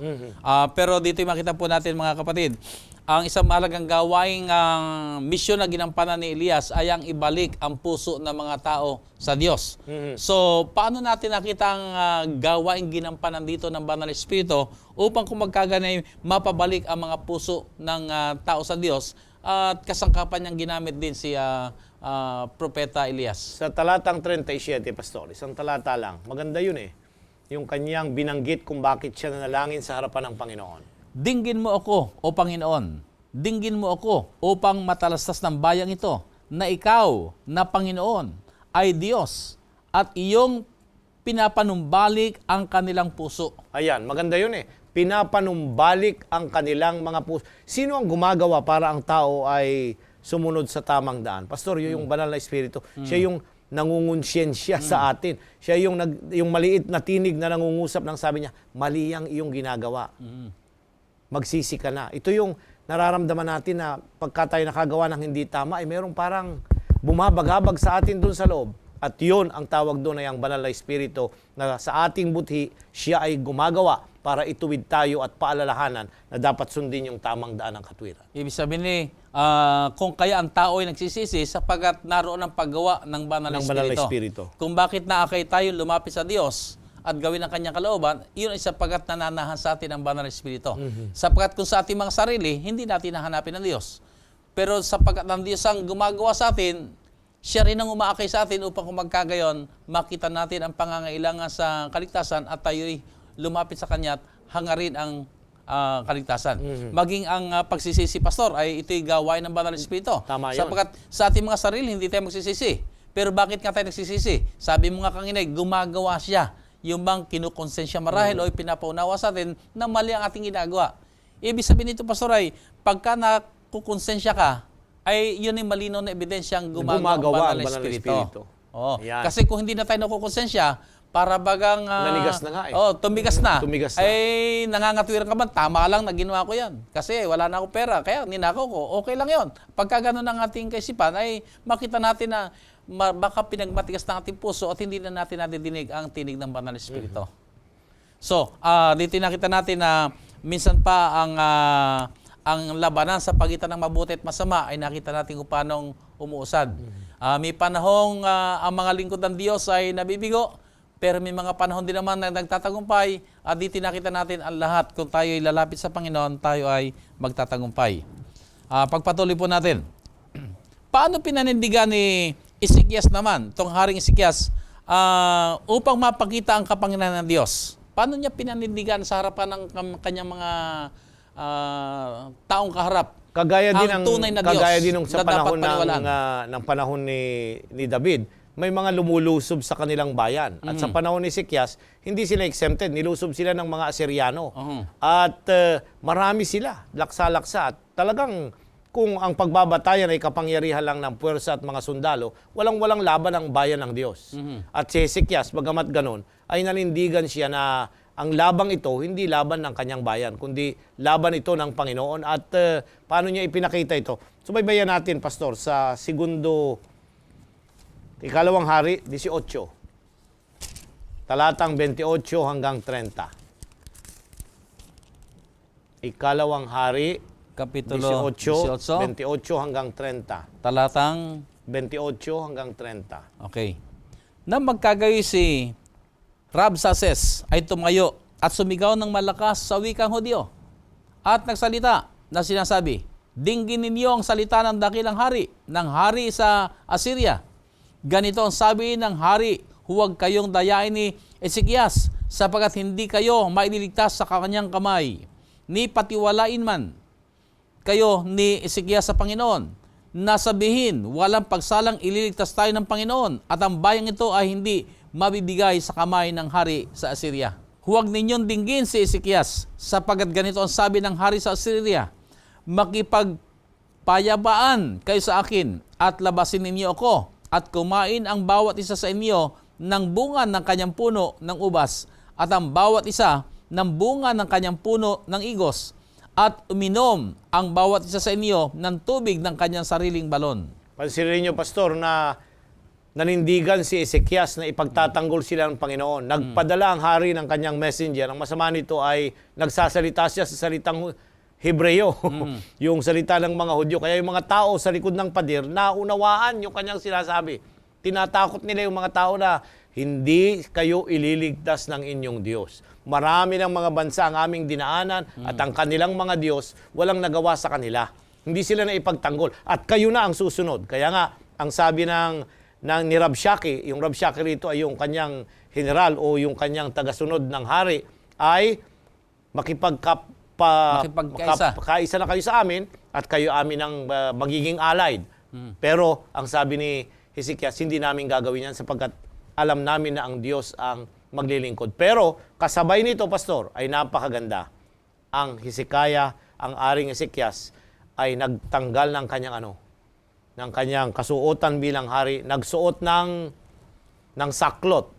Pero dito makita po natin mga kapatid, ang isang mahalagang gawaing misyon na ginampanan ni Elias ay ang ibalik ang puso ng mga tao sa Diyos. So, paano natin nakita ang gawaing ginampanan dito ng Banal na Espiritu upang kung magkaganay mapabalik ang mga puso ng tao sa Diyos at kasangkapan niyang ginamit din si Propeta Elias. Sa talatang 37, Pastor, isang talata lang. Maganda yun eh. Yung kanyang binanggit kung bakit siya nanalangin sa harapan ng Panginoon. Dinggin mo ako, O Panginoon. Dinggin mo ako upang matalastas ng bayang ito na ikaw na Panginoon ay Diyos at iyong pinapanumbalik ang kanilang puso. Ayan, maganda yun eh. Pinapanumbalik ang kanilang mga puso. Sino ang gumagawa para ang tao ay sumunod sa tamang daan? Pastor, yun yung Banal na Espiritu. Siya yung nangungonsyensya sa atin. Siya yung maliit na tinig na nangungusap ng sabi niya, mali ang iyong ginagawa. Magsisi ka na. Ito yung nararamdaman natin na pagka tayo nakagawa ng hindi tama, ay merong parang bumabagabag sa atin dun sa loob. At yun ang tawag doon ay ang Banal na Espiritu na sa ating buthi, siya ay gumagawa para ituwid tayo at paalalahanan na dapat sundin yung tamang daan ng katwiran. Ibig sabihin kung kaya ang tao ay nagsisisi sapagkat naroon ang paggawa ng Banal na Espiritu. Kung bakit naakay tayo lumapit sa Diyos at gawin ang kanyang kalooban, yun ay sapagkat nananahan sa atin ang Banal na Espiritu. Sapagkat kung sa ating mga sarili, hindi natin hahanapin ang Diyos. Pero sapagkat ang Diyos ang gumagawa sa atin, siya rin ang umaakay sa atin upang kung magkagayon, makita natin ang pangangailangan sa kaligtasan at tayo'y lumapit sa Kanya at hangarin ang kaligtasan. Maging ang pagsisisi, Pastor, ay ito'y gawain ng Banal na Espiritu. Tama yun. Sapagkat sa ating mga sarili, hindi tayo magsisisi. Pero bakit nga tayo nagsisisi? Sabi mo nga kanina, gumagawa siya. Yung bang kinukonsensya marahil o pinapaunawa sa atin na mali ang ating ginagawa. Ibig sabihin nito, Pastor, ay pagka nakukonsensya ka, ay yun yung malinaw na ebidensyang gumagawa ang Banal na Espiritu. Kasi kung hindi na tayo nakukonsensya, para bagang nanigas na nga eh. Tumigas na. Tumigas na. Ay nangangatwiran ka man, tama lang na ginawa ko yan. Kasi wala na akong pera, kaya ninakaw ko. Okay lang yon. Pagka ganun ang ating kaisipan, ay makita natin na baka pinagmatigas ng ating puso at hindi na natin nadidinig ang tinig ng Banal na Espiritu. So, dito nakita natin na minsan pa ang labanan sa pagitan ng mabuti at masama ay nakita natin kung paano umuusad. May panahong ang mga lingkod ng Diyos ay nabibigo, pero may mga panahon din naman na nagtatagumpay at dito nakita natin ang lahat. Kung tayo ay lalapit sa Panginoon, tayo ay magtatagumpay. Pagpatuloy po natin. Paano pinanindigan ni Ezekias naman, itong Haring Ezekias, upang mapakita ang kapangyarihan ng Diyos? Paano niya pinanindigan sa harapan ng kanyang mga taong kaharap? Kagaya din ng sa na panahon dapat ng panahon ni David, may mga lumulusob sa kanilang bayan. At sa panahon ni Ezekias, hindi sila exempted. Nilusob sila ng mga Asyriano. At marami sila, laksa-laksa. At talagang kung ang pagbabatayan ay kapangyarihan lang ng puwersa at mga sundalo, walang-walang laban ang bayan ng Diyos. At si Ezekias, bagamat ganon, ay nanindigan siya na ang labang ito, hindi laban ng kanyang bayan, kundi laban ito ng Panginoon. At paano niya ipinakita ito? Subaybayan natin, Pastor, sa Ikalawang Hari, 18. Talatang 28 hanggang 30. Ikalawang Hari, Kapitulo 18, 28 hanggang 30. Talatang 28 hanggang 30. Okay. Nang magkagayoy si Rabsaces ay tumayo at sumigaw ng malakas sa wikang Hudyo at nagsalita na sinasabi, dinggin ninyo ang salita ng dakilang hari sa Assyria. Ganito ang sabi ng hari, huwag kayong dayain ni Ezekias sapagkat hindi kayo maililigtas sa kanyang kamay, ni patiwalain man kayo ni Ezekias sa Panginoon, na sabihin, walang pagsalang ililigtas tayo ng Panginoon at ang bayang ito ay hindi mabibigay sa kamay ng hari sa Assyria. Huwag ninyong dinggin si Ezekias sapagkat ganito ang sabi ng hari sa Assyria, makipagpayabaan kayo sa akin at labasin ninyo ako at kumain ang bawat isa sa inyo ng bunga ng kanyang puno ng ubas at ang bawat isa ng bunga ng kanyang puno ng igos at uminom ang bawat isa sa inyo ng tubig ng kanyang sariling balon. Pansinin niyo, Pastor, na nanindigan si Ezekias na ipagtatanggol sila ng Panginoon. Nagpadala ang hari ng kanyang messenger. Ang masama nito ay nagsasalita siya sa salitang Hebreo, yung salita ng mga Hudyo. Kaya yung mga tao sa likod ng pader, naunawaan yung kanyang sinasabi. Tinatakot nila yung mga tao na hindi kayo ililigtas ng inyong Diyos. Marami ng mga bansa ang aming dinaanan at ang kanilang mga Diyos walang nagawa sa kanila. Hindi sila na ipagtanggol. At kayo na ang susunod. Kaya nga, ang sabi ni Rabshakeh, yung Rabshakeh rito ay yung kanyang general o yung kanyang tagasunod ng hari, ay makipagkaisa na kayo sa amin at kayo amin ang magiging allied. Pero ang sabi ni Hezekias, hindi namin gagawin yan sapagkat alam namin na ang Diyos ang maglilingkod. Pero kasabay nito, Pastor, ay napakaganda. Ang Hezekiah, ang aring Hezekias, ay nagtanggal ng kanyang kasuotan bilang hari, nagsuot ng saklot,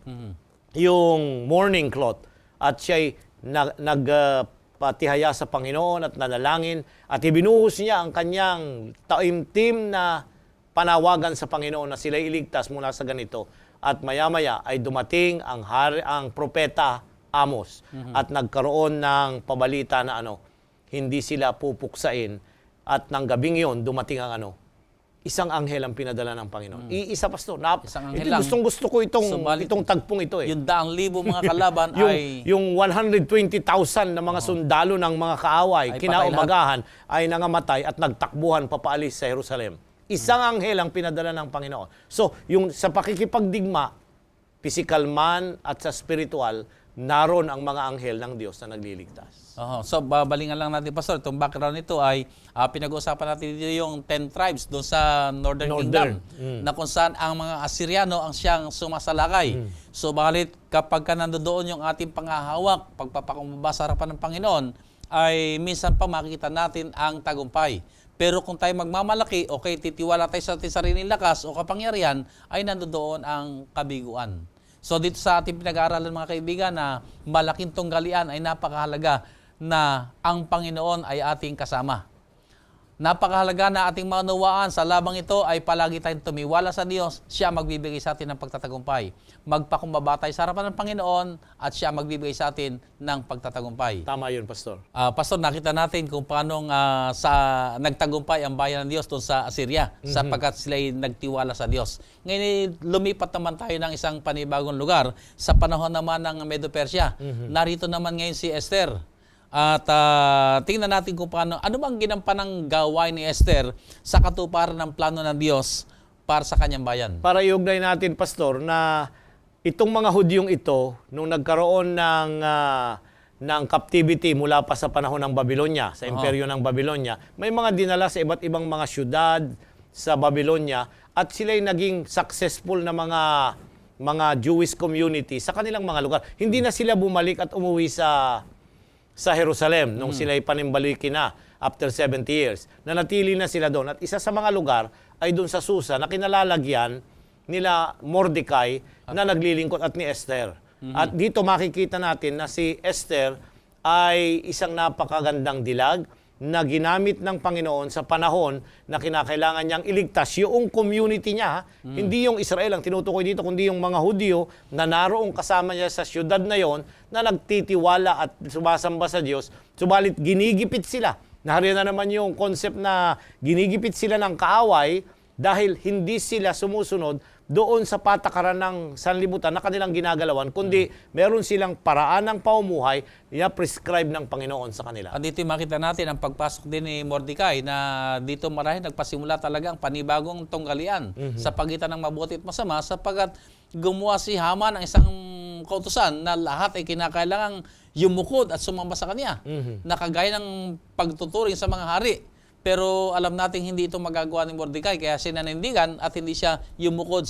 yung mourning cloth, at siya'y nagpatihaya sa Panginoon at nanalangin, at ibinuhos niya ang kanyang taimtim na panawagan sa Panginoon na sila'y iligtas mula sa ganito. At maya-maya ay dumating ang propeta Amos, at nagkaroon ng pabalita na hindi sila pupuksain. At ng gabing yon dumating ang isang anghel ang pinadala ng Panginoon. Iisa, Pastor. Isang anghel lang. Gustong-gusto ko itong tagpong ito. Yung 100,000 mga kalaban yung 120,000 na mga sundalo ng mga kaaway, Ay, kinaumagahan, ay nangamatay at nagtakbuhan papaalis sa Jerusalem. Isang anghel ang pinadala ng Panginoon. So, yung sa pakikipagdigma, physical man at sa spiritual, naroon ang mga anghel ng Diyos na nagliligtas. So, babalingan lang natin, Pastor. Itong background nito ay pinag-uusapan natin dito yung 10 tribes doon sa Northern Kingdom, na kung saan ang mga Asyriano ang siyang sumasalakay. So, balit kapag ka nandoon yung ating panghahawak, pagpapakumbaba sa harapan ng Panginoon, ay minsan pa makikita natin ang tagumpay. Pero kung tayo magmamalaki, okay, titiwala tayo sa ating sariling lakas o kapangyarihan, ay nandoon ang kabiguan. So dito sa ating pinag-aaralan, mga kaibigan, na malaking tunggalian ay napakahalaga na ang Panginoon ay ating kasama. Napakahalaga na ating maunawaan sa labang ito ay palagi tayong tumiwala sa Diyos. Siya magbibigay sa atin ng pagtatagumpay. Magpakumbaba tayo sa harapan ng Panginoon at siya magbibigay sa atin ng pagtatagumpay. Tama yun, Pastor. Pastor, nakita natin kung paano nagtagumpay ang bayan ng Diyos doon sa Assyria sapagkat sila'y nagtiwala sa Diyos. Ngayon, lumipat naman tayo ng isang panibagong lugar sa panahon naman ng Medo-Persia. Narito naman ngayon si Esther. At tingnan natin kung paano, ano bang ginampanang gawain ni Esther sa katuparan ng plano ng Diyos para sa kanyang bayan. Para iugnay natin, Pastor, na itong mga Hudyong ito, nung nagkaroon ng captivity mula pa sa panahon ng Babylonia, sa imperyo ng Babylonia, may mga dinala sa iba't ibang mga syudad sa Babylonia at sila'y naging successful na mga Jewish community sa kanilang mga lugar. Hindi na sila bumalik at umuwi sa Jerusalem nung sila'y panimbalikin na after 70 years. Nanatili na sila doon. At isa sa mga lugar ay doon sa Susa na kinalalagyan nila Mordecai na naglilingkod at ni Esther. At dito makikita natin na si Esther ay isang napakagandang dilag na ginamit ng Panginoon sa panahon na kinakailangan niyang iligtas yung community niya. Hindi yung Israel ang tinutukoy dito, kundi yung mga Hudyo na naroong kasama niya sa syudad na yon na nagtitiwala at sumasamba sa Diyos. Subalit ginigipit sila. Nahariyan na naman yung concept na ginigipit sila ng kaaway dahil hindi sila sumusunod doon sa patakaran ng sanlibutan na kanilang ginagalawan, kundi meron silang paraan ng pamumuhay na prescribe ng Panginoon sa kanila. At dito makita natin ang pagpasok din ni Mordecai na dito marahil nagpasimula talaga ang panibagong tunggalian sa pagitan ng mabuti at masama sapagkat gumawa si Haman ang isang kautusan na lahat ay kinakailangang yumukod at sumamba sa kanya. Nakagaya ng pagtuturing sa mga hari. Pero alam natin hindi ito magagawa ni Mordecai kaya sinanindigan at hindi siya yumukod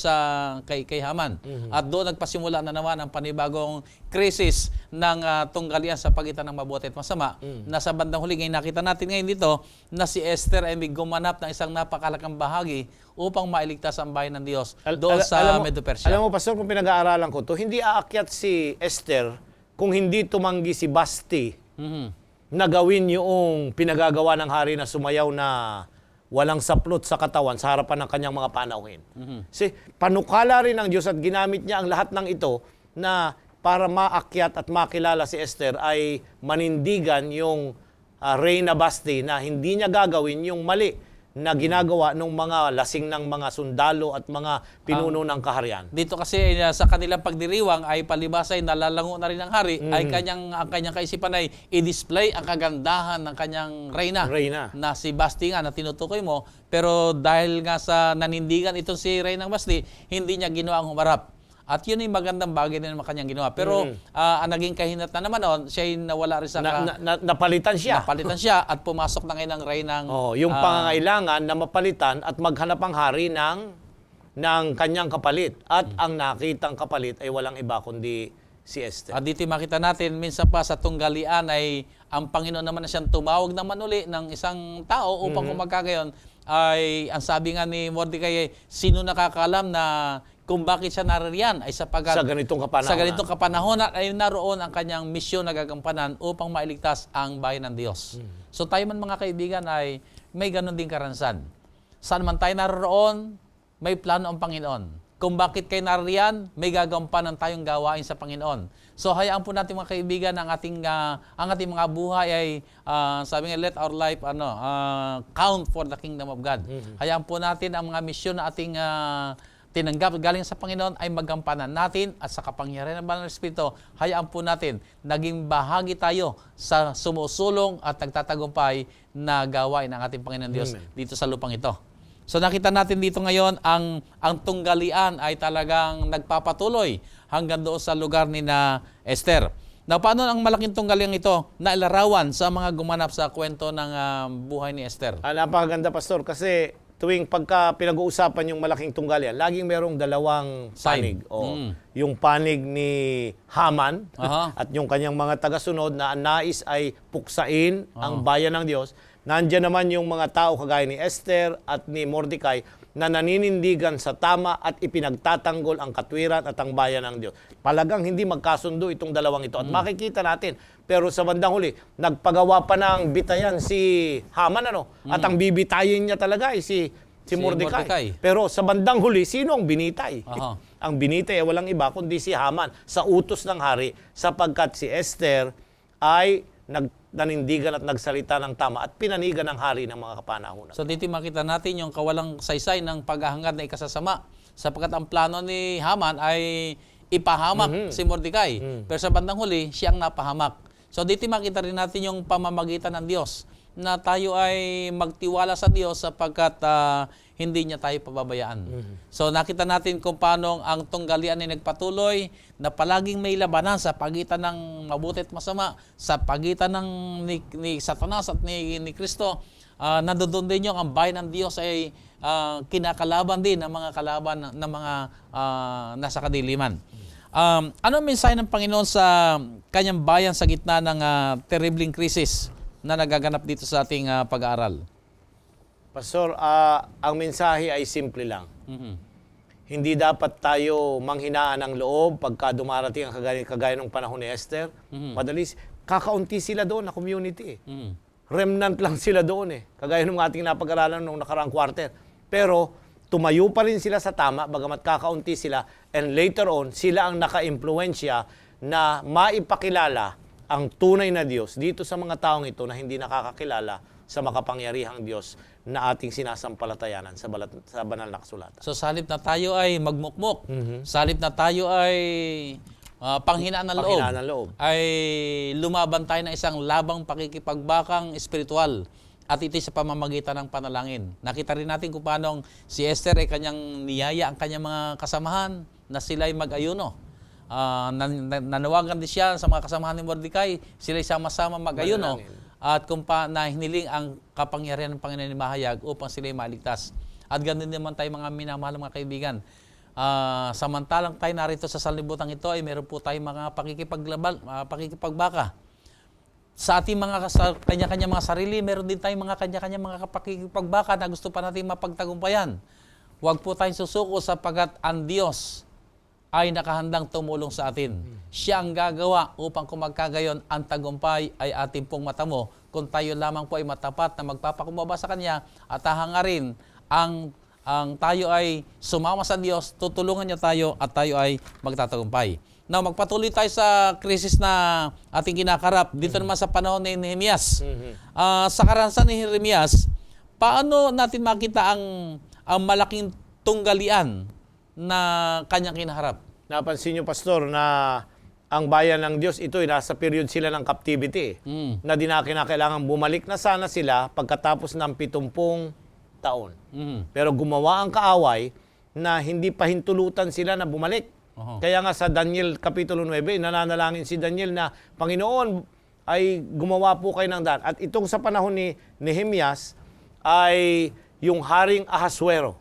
kay Haman. At doon nagpasimula na naman ang panibagong krisis ng tunggalian sa pagitan ng mabuti at masama. Na sa bandang huli ngayon nakita natin ngayon dito na si Esther ay may gumanap ng isang napakalakang bahagi upang mailigtas ang bayan ng Diyos doon sa Medo-Persia. Alam mo, Pastor, kung pinag-aaralan ko to, hindi aakyat si Esther kung hindi tumanggi si Basti na gawin yung pinagagawa ng hari na sumayaw na walang saplot sa katawan sa harapan ng kanyang mga panauhin. Kasi panukala rin ng Diyos at ginamit niya ang lahat ng ito na para maakyat at makilala si Esther ay manindigan yung Reyna Basti na hindi niya gagawin yung mali na ginagawa ng mga lasing ng mga sundalo at mga pinuno ng kaharian. Dito kasi sa kanilang pagdiriwang ay palibas ay nalalango na rin ng hari, ay ang kanyang kaisipan ay i-display ang kagandahan ng kanyang reyna. Na si Basti nga na tinutukoy mo, pero dahil nga sa nanindigan itong si Reyna Basti, hindi niya ginawa ang humarap. At yun ay magandang bagay na naman kanyang ginawa. Pero ang naging kahinat na naman noon, siya ay nawala rin sa... napalitan siya. Napalitan siya at pumasok na ngayon ng reynang... yung pangangailangan na mapalitan at maghanap ang hari ng kanyang kapalit. At ang nakitang kapalit ay walang iba kundi si Esther. At dito makita natin, minsan pa sa tunggalian ay ang Panginoon naman na siyang tumawag naman uli ng isang tao upang kumagkagayon ay ang sabi nga ni Mordecai ay sino nakakalam na kung bakit siya naririyan ay sapagkat sa ganitong kapanahon ay naroon ang kanyang misyon na gagampanan upang mailigtas ang bayan ng Diyos. So tayo man mga kaibigan ay may ganun din karansan. Saan man tayo naroon, may plano ang Panginoon. Kung bakit kayo naririyan, may gagampanan tayong gawain sa Panginoon. So hayaan po natin mga kaibigan ang ating mga buhay ay sabi nga let our life count for the kingdom of God. Hayaan po natin ang mga misyon na ating tinanggap galing sa Panginoon ay magampanan natin at sa kapangyarihan ng Banal na Espiritu, hayaan po natin naging bahagi tayo sa sumusulong at nagtatagumpay na gawain ng ating Panginoon Diyos dito sa lupang ito. So nakita natin dito ngayon ang tunggalian ay talagang nagpapatuloy hanggang doon sa lugar ni na Esther. Now, paano ang malaking tunggalian ito na ilarawan sa mga gumanap sa kwento ng buhay ni Esther? Napakaganda, Pastor, kasi tuwing pagka pinag-uusapan yung malaking tunggalian, laging merong dalawang panig. Yung panig ni Haman at yung kanyang mga tagasunod na nais ay puksain ang bayan ng Diyos. Nandiyan naman yung mga tao kagaya ni Esther at ni Mordecai na naninindigan sa tama at ipinagtatanggol ang katwiran at ang bayan ng Diyos. Palagang hindi magkasundo itong dalawang ito. At makikita natin, pero sa bandang huli, nagpagawa pa ng bitayan si Haman, At ang bibitayin niya talaga ay si Mordecai. Pero sa bandang huli, sino ang binitay? Ang binitay ay walang iba kundi si Haman sa utos ng hari sapagkat si Esther ay nanindigan at nagsalita ng tama at pinanigan ng hari ng mga kapanahunan. So dito makita natin yung kawalang saysay ng paghahangad na ikasasama sapagkat ang plano ni Haman ay ipahamak si Mordecai. Pero sa bandang huli, siya ang napahamak. So dito makita rin natin yung pamamagitan ng Diyos na tayo ay magtiwala sa Diyos sapagkat hindi niya tayo pababayaan. So nakita natin kung paano ang tunggalian ay nagpatuloy na palaging may labanan sa pagitan ng mabuti at masama, sa pagitan ng ni Satanas at ni Kristo. Nandoon din yung ang bayan ng Diyos ay kinakalaban din ng mga kalaban ng mga nasa kadiliman. Ano ang mensahe ng Panginoon sa kanyang bayan sa gitna ng terribling krisis na nagaganap dito sa ating pag-aaral? Pastor, ang mensahe ay simple lang. Hindi dapat tayo manghinaan ng loob pagka dumarating ang kagaya ng panahon ni Esther. Madalis, kakaunti sila doon na community. Remnant lang sila doon Kagaya ng ating napag-aralan nung nakaraang quarter. Pero tumayo pa rin sila sa tama, bagamat kakaunti sila. And later on, sila ang naka-impluensya na maipakilala ang tunay na Diyos dito sa mga taong ito na hindi nakakakilala sa makapangyarihang Diyos na ating sinasampalatayanan sa banal na kasulatan. So sa halip na tayo ay magmukmok, sa halip na tayo ay panghinaan ng loob, ay lumaban tayo ng isang labang pakikipagbakang espiritual. At ito sa pamamagitan ng panalangin. Nakita rin natin kung paano si Esther ay kanyang niyaya ang kanyang mga kasamahan na sila ay mag-ayuno. Nanawagan din siya sa mga kasamahan ni Mordecai, sila ay sama-sama mag-ayuno. At kung na hiniling ang kapangyarihan ng Panginoon ni Mahayag upang sila ay maligtas. At ganun naman tayo mga minamahal mga kaibigan. Samantalang tayo narito sa sanlibutan ito ay meron po tayong mga pakikipagbaka. Sa ating kanya-kanya mga sarili, meron din tayong mga kanya-kanya mga pakikipagbaka na gusto pa natin mapagtagumpayan. Huwag po tayong susuko sapagkat ang Diyos ay nakahandang tumulong sa atin. siya ang gagawa upang kung magkagayon, ang tagumpay ay ating pong matamo. Kung tayo lamang po ay matapat na magpapakumbaba sa Kanya at hahangarin ang tayo ay sumama sa Diyos, tutulungan niya tayo at tayo ay magtatagumpay. Now, magpatuloy tayo sa krisis na ating kinakarap dito naman sa panahon ni Nehemias. Sa karanasan ni Nehemias, paano natin makita ang malaking tunggalian na kanyang kinaharap? Napansin niyo, Pastor, na ang bayan ng Diyos, ito ay nasa period sila ng captivity. Na di na kinakailangan bumalik na sana sila pagkatapos ng 70 taon. Pero gumawa ang kaaway na hindi pahintulutan sila na bumalik. Kaya nga sa Daniel Kapitulo 9, nananalangin si Daniel na, Panginoon, ay gumawa po kayo ng daan. At itong sa panahon ni Nehemias, ay yung Haring Ahasuero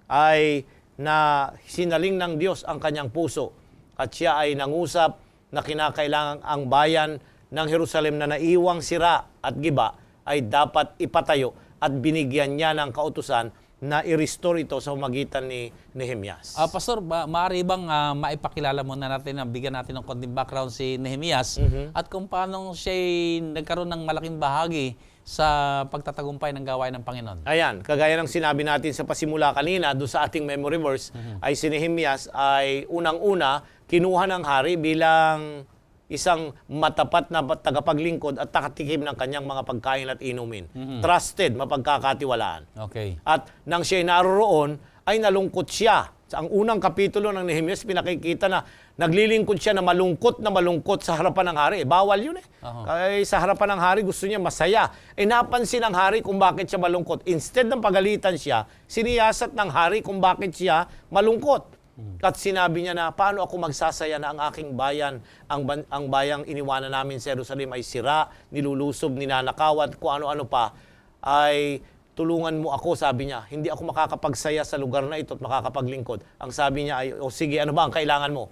ay na sinaling ng Diyos ang kanyang puso. At siya ay nangusap na kinakailangan ang bayan ng Jerusalem na naiwang sira at giba ay dapat ipatayo at binigyan niya ng kautusan na i-restore ito sa magitan ni Nehemias. Pastor, maaari bang maipakilala muna natin, bigyan natin ng konting background si Nehemias at kung paano siya nagkaroon ng malaking bahagi sa pagtatagumpay ng gawain ng Panginoon? Ayan, kagaya ng sinabi natin sa pasimula kanina, doon sa ating memory verse, ay si Nehemias ay unang-una kinuha ng hari bilang isang matapat na tagapaglingkod at takatikim ng kanyang mga pagkain at inumin. Trusted, mapagkakatiwalaan. Okay. At nang siya'y naroroon, ay nalungkot siya. Sa ang unang kapitulo ng Nehemias, pinakikita na naglilingkod siya na malungkot sa harapan ng hari. Bawal yun eh. Kaya sa harapan ng hari, gusto niya masaya. Napansin ng hari kung bakit siya malungkot. Instead ng pagalitan siya, siniyasat ng hari kung bakit siya malungkot. At sinabi niya na, paano ako magsasaya na ang aking bayan, ang bayang iniwanan namin sa Jerusalem ay sira, nilulusob, ninanakawan, kung ano-ano pa, ay tulungan mo ako, sabi niya. Hindi ako makakapagsaya sa lugar na ito at makakapaglingkod. Ang sabi niya ay, o sige, ano ba ang kailangan mo?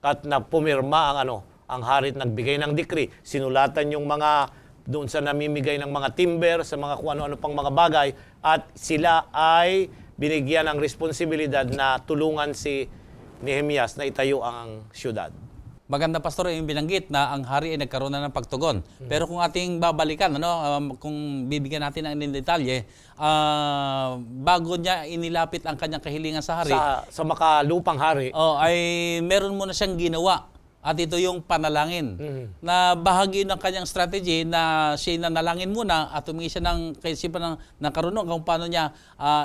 At pumirma ang hari at nagbigay ng decree. Sinulatan yung mga doon sa namimigay ng mga timber, sa mga kung ano-ano pang mga bagay, at sila ay binigyan ng responsibilidad na tulungan si Nehemias na itayo ang syudad. Maganda, Pastor, yung binanggit na ang hari ay nagkaroon na ng pagtugon. Pero kung ating babalikan, kung bibigyan natin ng detalye, bago niya inilapit ang kanyang kahilingan sa hari, Sa makalupang hari, ay meron muna siyang ginawa. At ito yung panalangin. Na bahagi ng kanyang strategy na siya nanalangin muna at humingi siya ng kaisipan ng karunong kung paano niya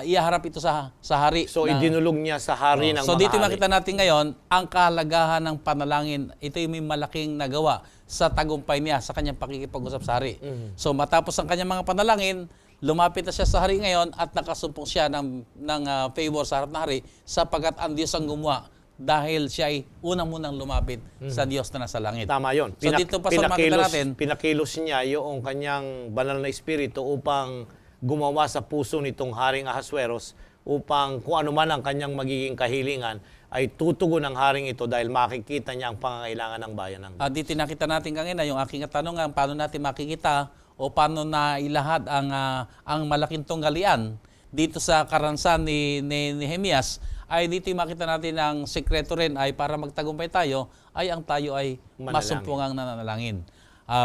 iharap ito sa hari. so idinulog niya sa hari ng So mga dito hari. makita natin ngayon ang kahalagahan ng panalangin. Ito yung may malaking nagawa sa tagumpay niya sa kanyang pakikipag-usap sa hari. So matapos ang kanyang mga panalangin, lumapit na siya sa hari ngayon at nakasumpong siya ng favor sa harap ng hari sapagkat ang Diyos ang gumawa dahil siya ay unang-munang lumapit sa Diyos na nasa langit. Tama yun. So dito, Pastor, makita natin, Pinakilos niya yung kanyang banal na espiritu upang gumawa sa puso nitong Haring Ahasueros upang kung ano man ang kanyang magiging kahilingan ay tutugon ng haring ito dahil makikita niya ang pangangailangan ng bayan ng Diyos. dito nakita natin kanina yung aking katanungan, paano natin makikita o paano na ilahad ang malaking tunggalian dito sa karansan ni Nehemias, ay dito yung makita natin ang sekreto rin ay para magtagumpay tayo, ay ang tayo ay masumpungang nananalangin.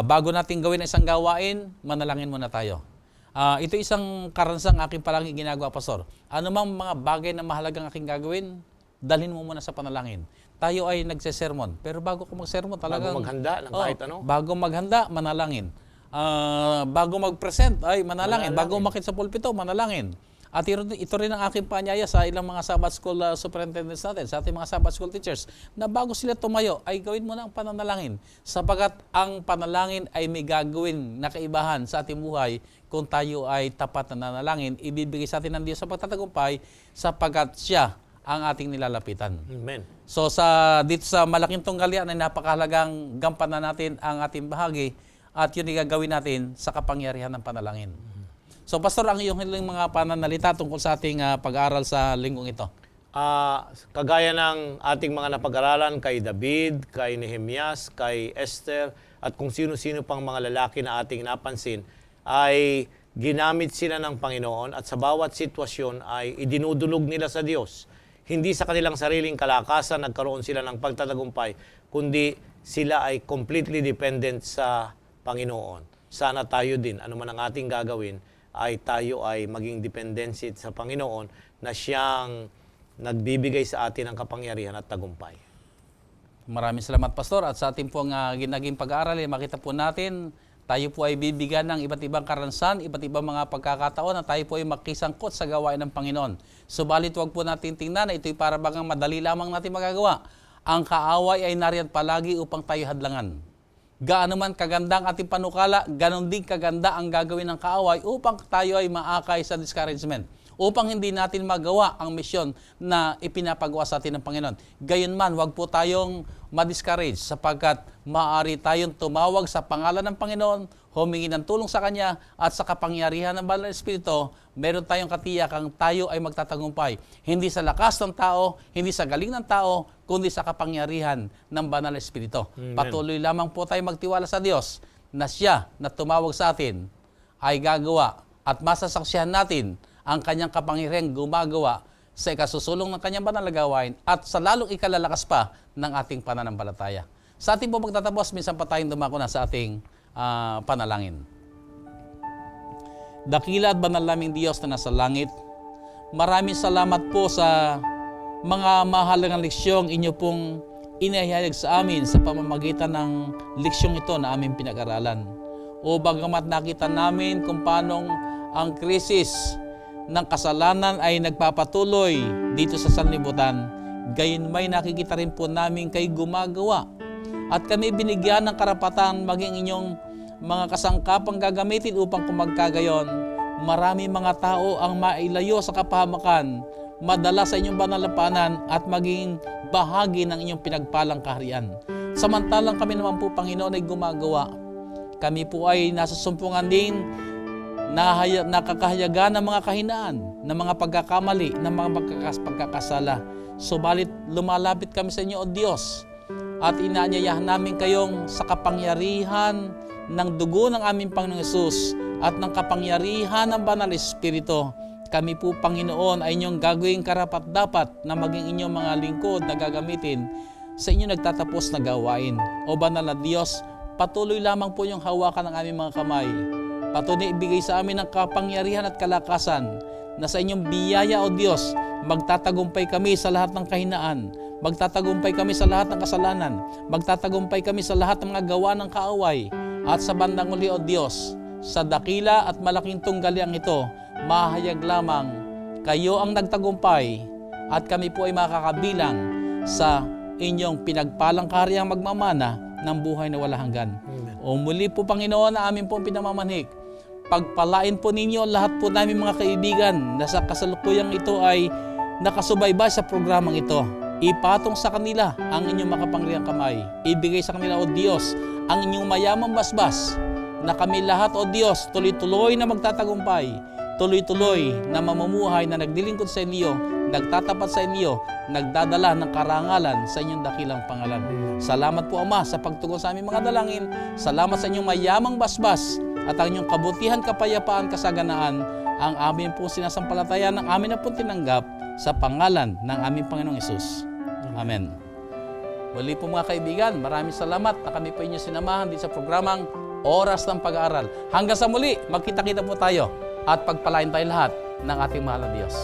Bago natin gawin ang isang gawain, manalangin muna tayo. Ito isang karansang aking palagi ginagawa, Pastor. Ano mang mga bagay na mahalagang aking gagawin, dalhin mo muna sa panalangin. Tayo ay nagsesermon. Pero bago ko magsermon, talagang... Bago maghanda ng kahit ano. Bago maghanda, manalangin. Bago mag-present, ay manalangin. Bago umakit sa pulpito, manalangin. At ito rin ang aking panyaya sa ilang mga Sabbath School superintendents natin, sa ating mga Sabbath School teachers, na bago sila tumayo, ay gawin mo na ang pananalangin. Sapagat ang panalangin ay may gagawin na kaibahan sa ating buhay kung tayo ay tapat na nanalangin, ibibigay sa atin ng Diyos sa pagtatagumpay sapagat siya ang ating nilalapitan. Amen. So dito sa malaking tunggalian ay napakahalagang gampanan natin ang ating bahagi at yun ay gagawin natin sa kapangyarihan ng panalangin. So, Pastor, ang iyong mga pananalita tungkol sa ating pag-aaral sa linggong ito? Kagaya ng ating mga napag-aralan kay David, kay Nehemias, kay Esther, at kung sino-sino pang mga lalaki na ating napansin, ay ginamit sila ng Panginoon at sa bawat sitwasyon ay idinudulog nila sa Diyos. hindi sa kanilang sariling kalakasan nagkaroon sila ng pagtatagumpay, kundi sila ay completely dependent sa Panginoon. Sana tayo din, ano man ang ating gagawin, ay tayo ay maging dependency sa Panginoon na siyang nagbibigay sa atin ng kapangyarihan at tagumpay. Maraming salamat, Pastor. At sa ating pong ginaging pag-aaral, makita po natin, tayo po ay bibigyan ng iba't ibang karansan, iba't ibang mga pagkakataon na tayo po ay makisangkot sa gawain ng Panginoon. Subalit huwag po natin tingnan na ito'y para bagang madali lamang natin magagawa. Ang kaaway ay nariyan palagi upang tayo hadlangan. Gaano man kaganda ang ating panukala, ganon din kaganda ang gagawin ng kaaway upang tayo ay maakay sa discouragement. Upang hindi natin magawa ang misyon na ipinapagawa sa atin ng Panginoon. Gayunman, huwag po tayong ma-discourage sapagkat maaari tayong tumawag sa pangalan ng Panginoon, humingi ng tulong sa Kanya at sa kapangyarihan ng Banal na Espiritu, meron tayong katiyakang tayo ay magtatagumpay. Hindi sa lakas ng tao, hindi sa galing ng tao, kundi sa kapangyarihan ng Banal na Espiritu. Patuloy lamang po tayo magtiwala sa Diyos na Siya na tumawag sa atin ay gagawa at masasaksihan natin ang kanyang kapangyarihang gumagawa sa ikasusulong ng kanyang banal na gawain at sa lalong ikalalakas pa ng ating pananampalataya. Sa ating po pagtatapos, minsan pa tayong dumako na sa ating panalangin. Dakila at banal naming Diyos na nasa langit, maraming salamat po sa mga mahalagang leksyong inyo pong inihayag sa amin sa pamamagitan ng leksyong ito na aming pinag-aralan. O bagamat nakita namin kung paanong ang krisis ng kasalanan ay nagpapatuloy dito sa sanlibutan, gayon may nakikita rin po namin kay gumagawa. At kami binigyan ng karapatan maging inyong mga kasangkapang gagamitin upang kung magkagayon, marami mga tao ang mailayo sa kapahamakan, madala sa inyong banal na paanan at maging bahagi ng inyong pinagpalang kaharian. Samantalang kami naman po, Panginoon, ay gumagawa. Kami po ay nasa sumpungan din nakakahayagan ng mga kahinaan, ng mga pagkakamali, ng mga pagkakasala. Subalit lumalapit kami sa inyo, O Diyos, at inaanyayahan namin kayong sa kapangyarihan ng dugo ng aming Panginoong Hesus at ng kapangyarihan ng Banal Espiritu. Kami po, Panginoon, ay inyong gagawing karapat-dapat na maging inyong mga lingkod na gagamitin sa inyong nagtatapos na gawain. O Banal na Diyos, patuloy lamang po yung hawakan ng aming mga kamay. Patuloy ibigay sa amin ang kapangyarihan at kalakasan na sa inyong biyaya, O Diyos, magtatagumpay kami sa lahat ng kahinaan, magtatagumpay kami sa lahat ng kasalanan, magtatagumpay kami sa lahat ng mga gawa ng kaaway. At sa bandang uli, O Diyos, sa dakila at malaking tunggaliang ito, mahayag lamang kayo ang nagtagumpay at kami po ay makakabilang sa inyong pinagpalang kahariang magmamana ng buhay na wala hanggan. Amen. O muli po, Panginoon, na amin po pinamamanhik, pagpalain po ninyo lahat po namin mga kaibigan na sa kasalukuyang ito ay nakasubaybay sa programang ito. Ipatong sa kanila ang inyong makapangyarihang kamay. Ibigay sa kanila, O Diyos, ang inyong mayamang basbas na kami lahat, O Diyos, tuloy-tuloy na magtatagumpay, tuloy-tuloy na mamumuhay na naglilingkod sa inyo, nagtatapat sa inyo, nagdadala ng karangalan sa inyong dakilang pangalan. Salamat po, Ama, sa pagtugon sa aming mga dalangin. Salamat sa inyong mayamang basbas at ang inyong kabutihan, kapayapaan, kasaganaan, ang amin po sinasampalatayan, ang amin na po tinanggap sa pangalan ng aming Panginoong Hesus. Amen. Muli po mga kaibigan, maraming salamat na kami po inyo sinamahan dito sa programang Oras ng Pag-aaral. Hanggang sa muli, magkita-kita po tayo at pagpalain tayo lahat ng ating mahal na Diyos.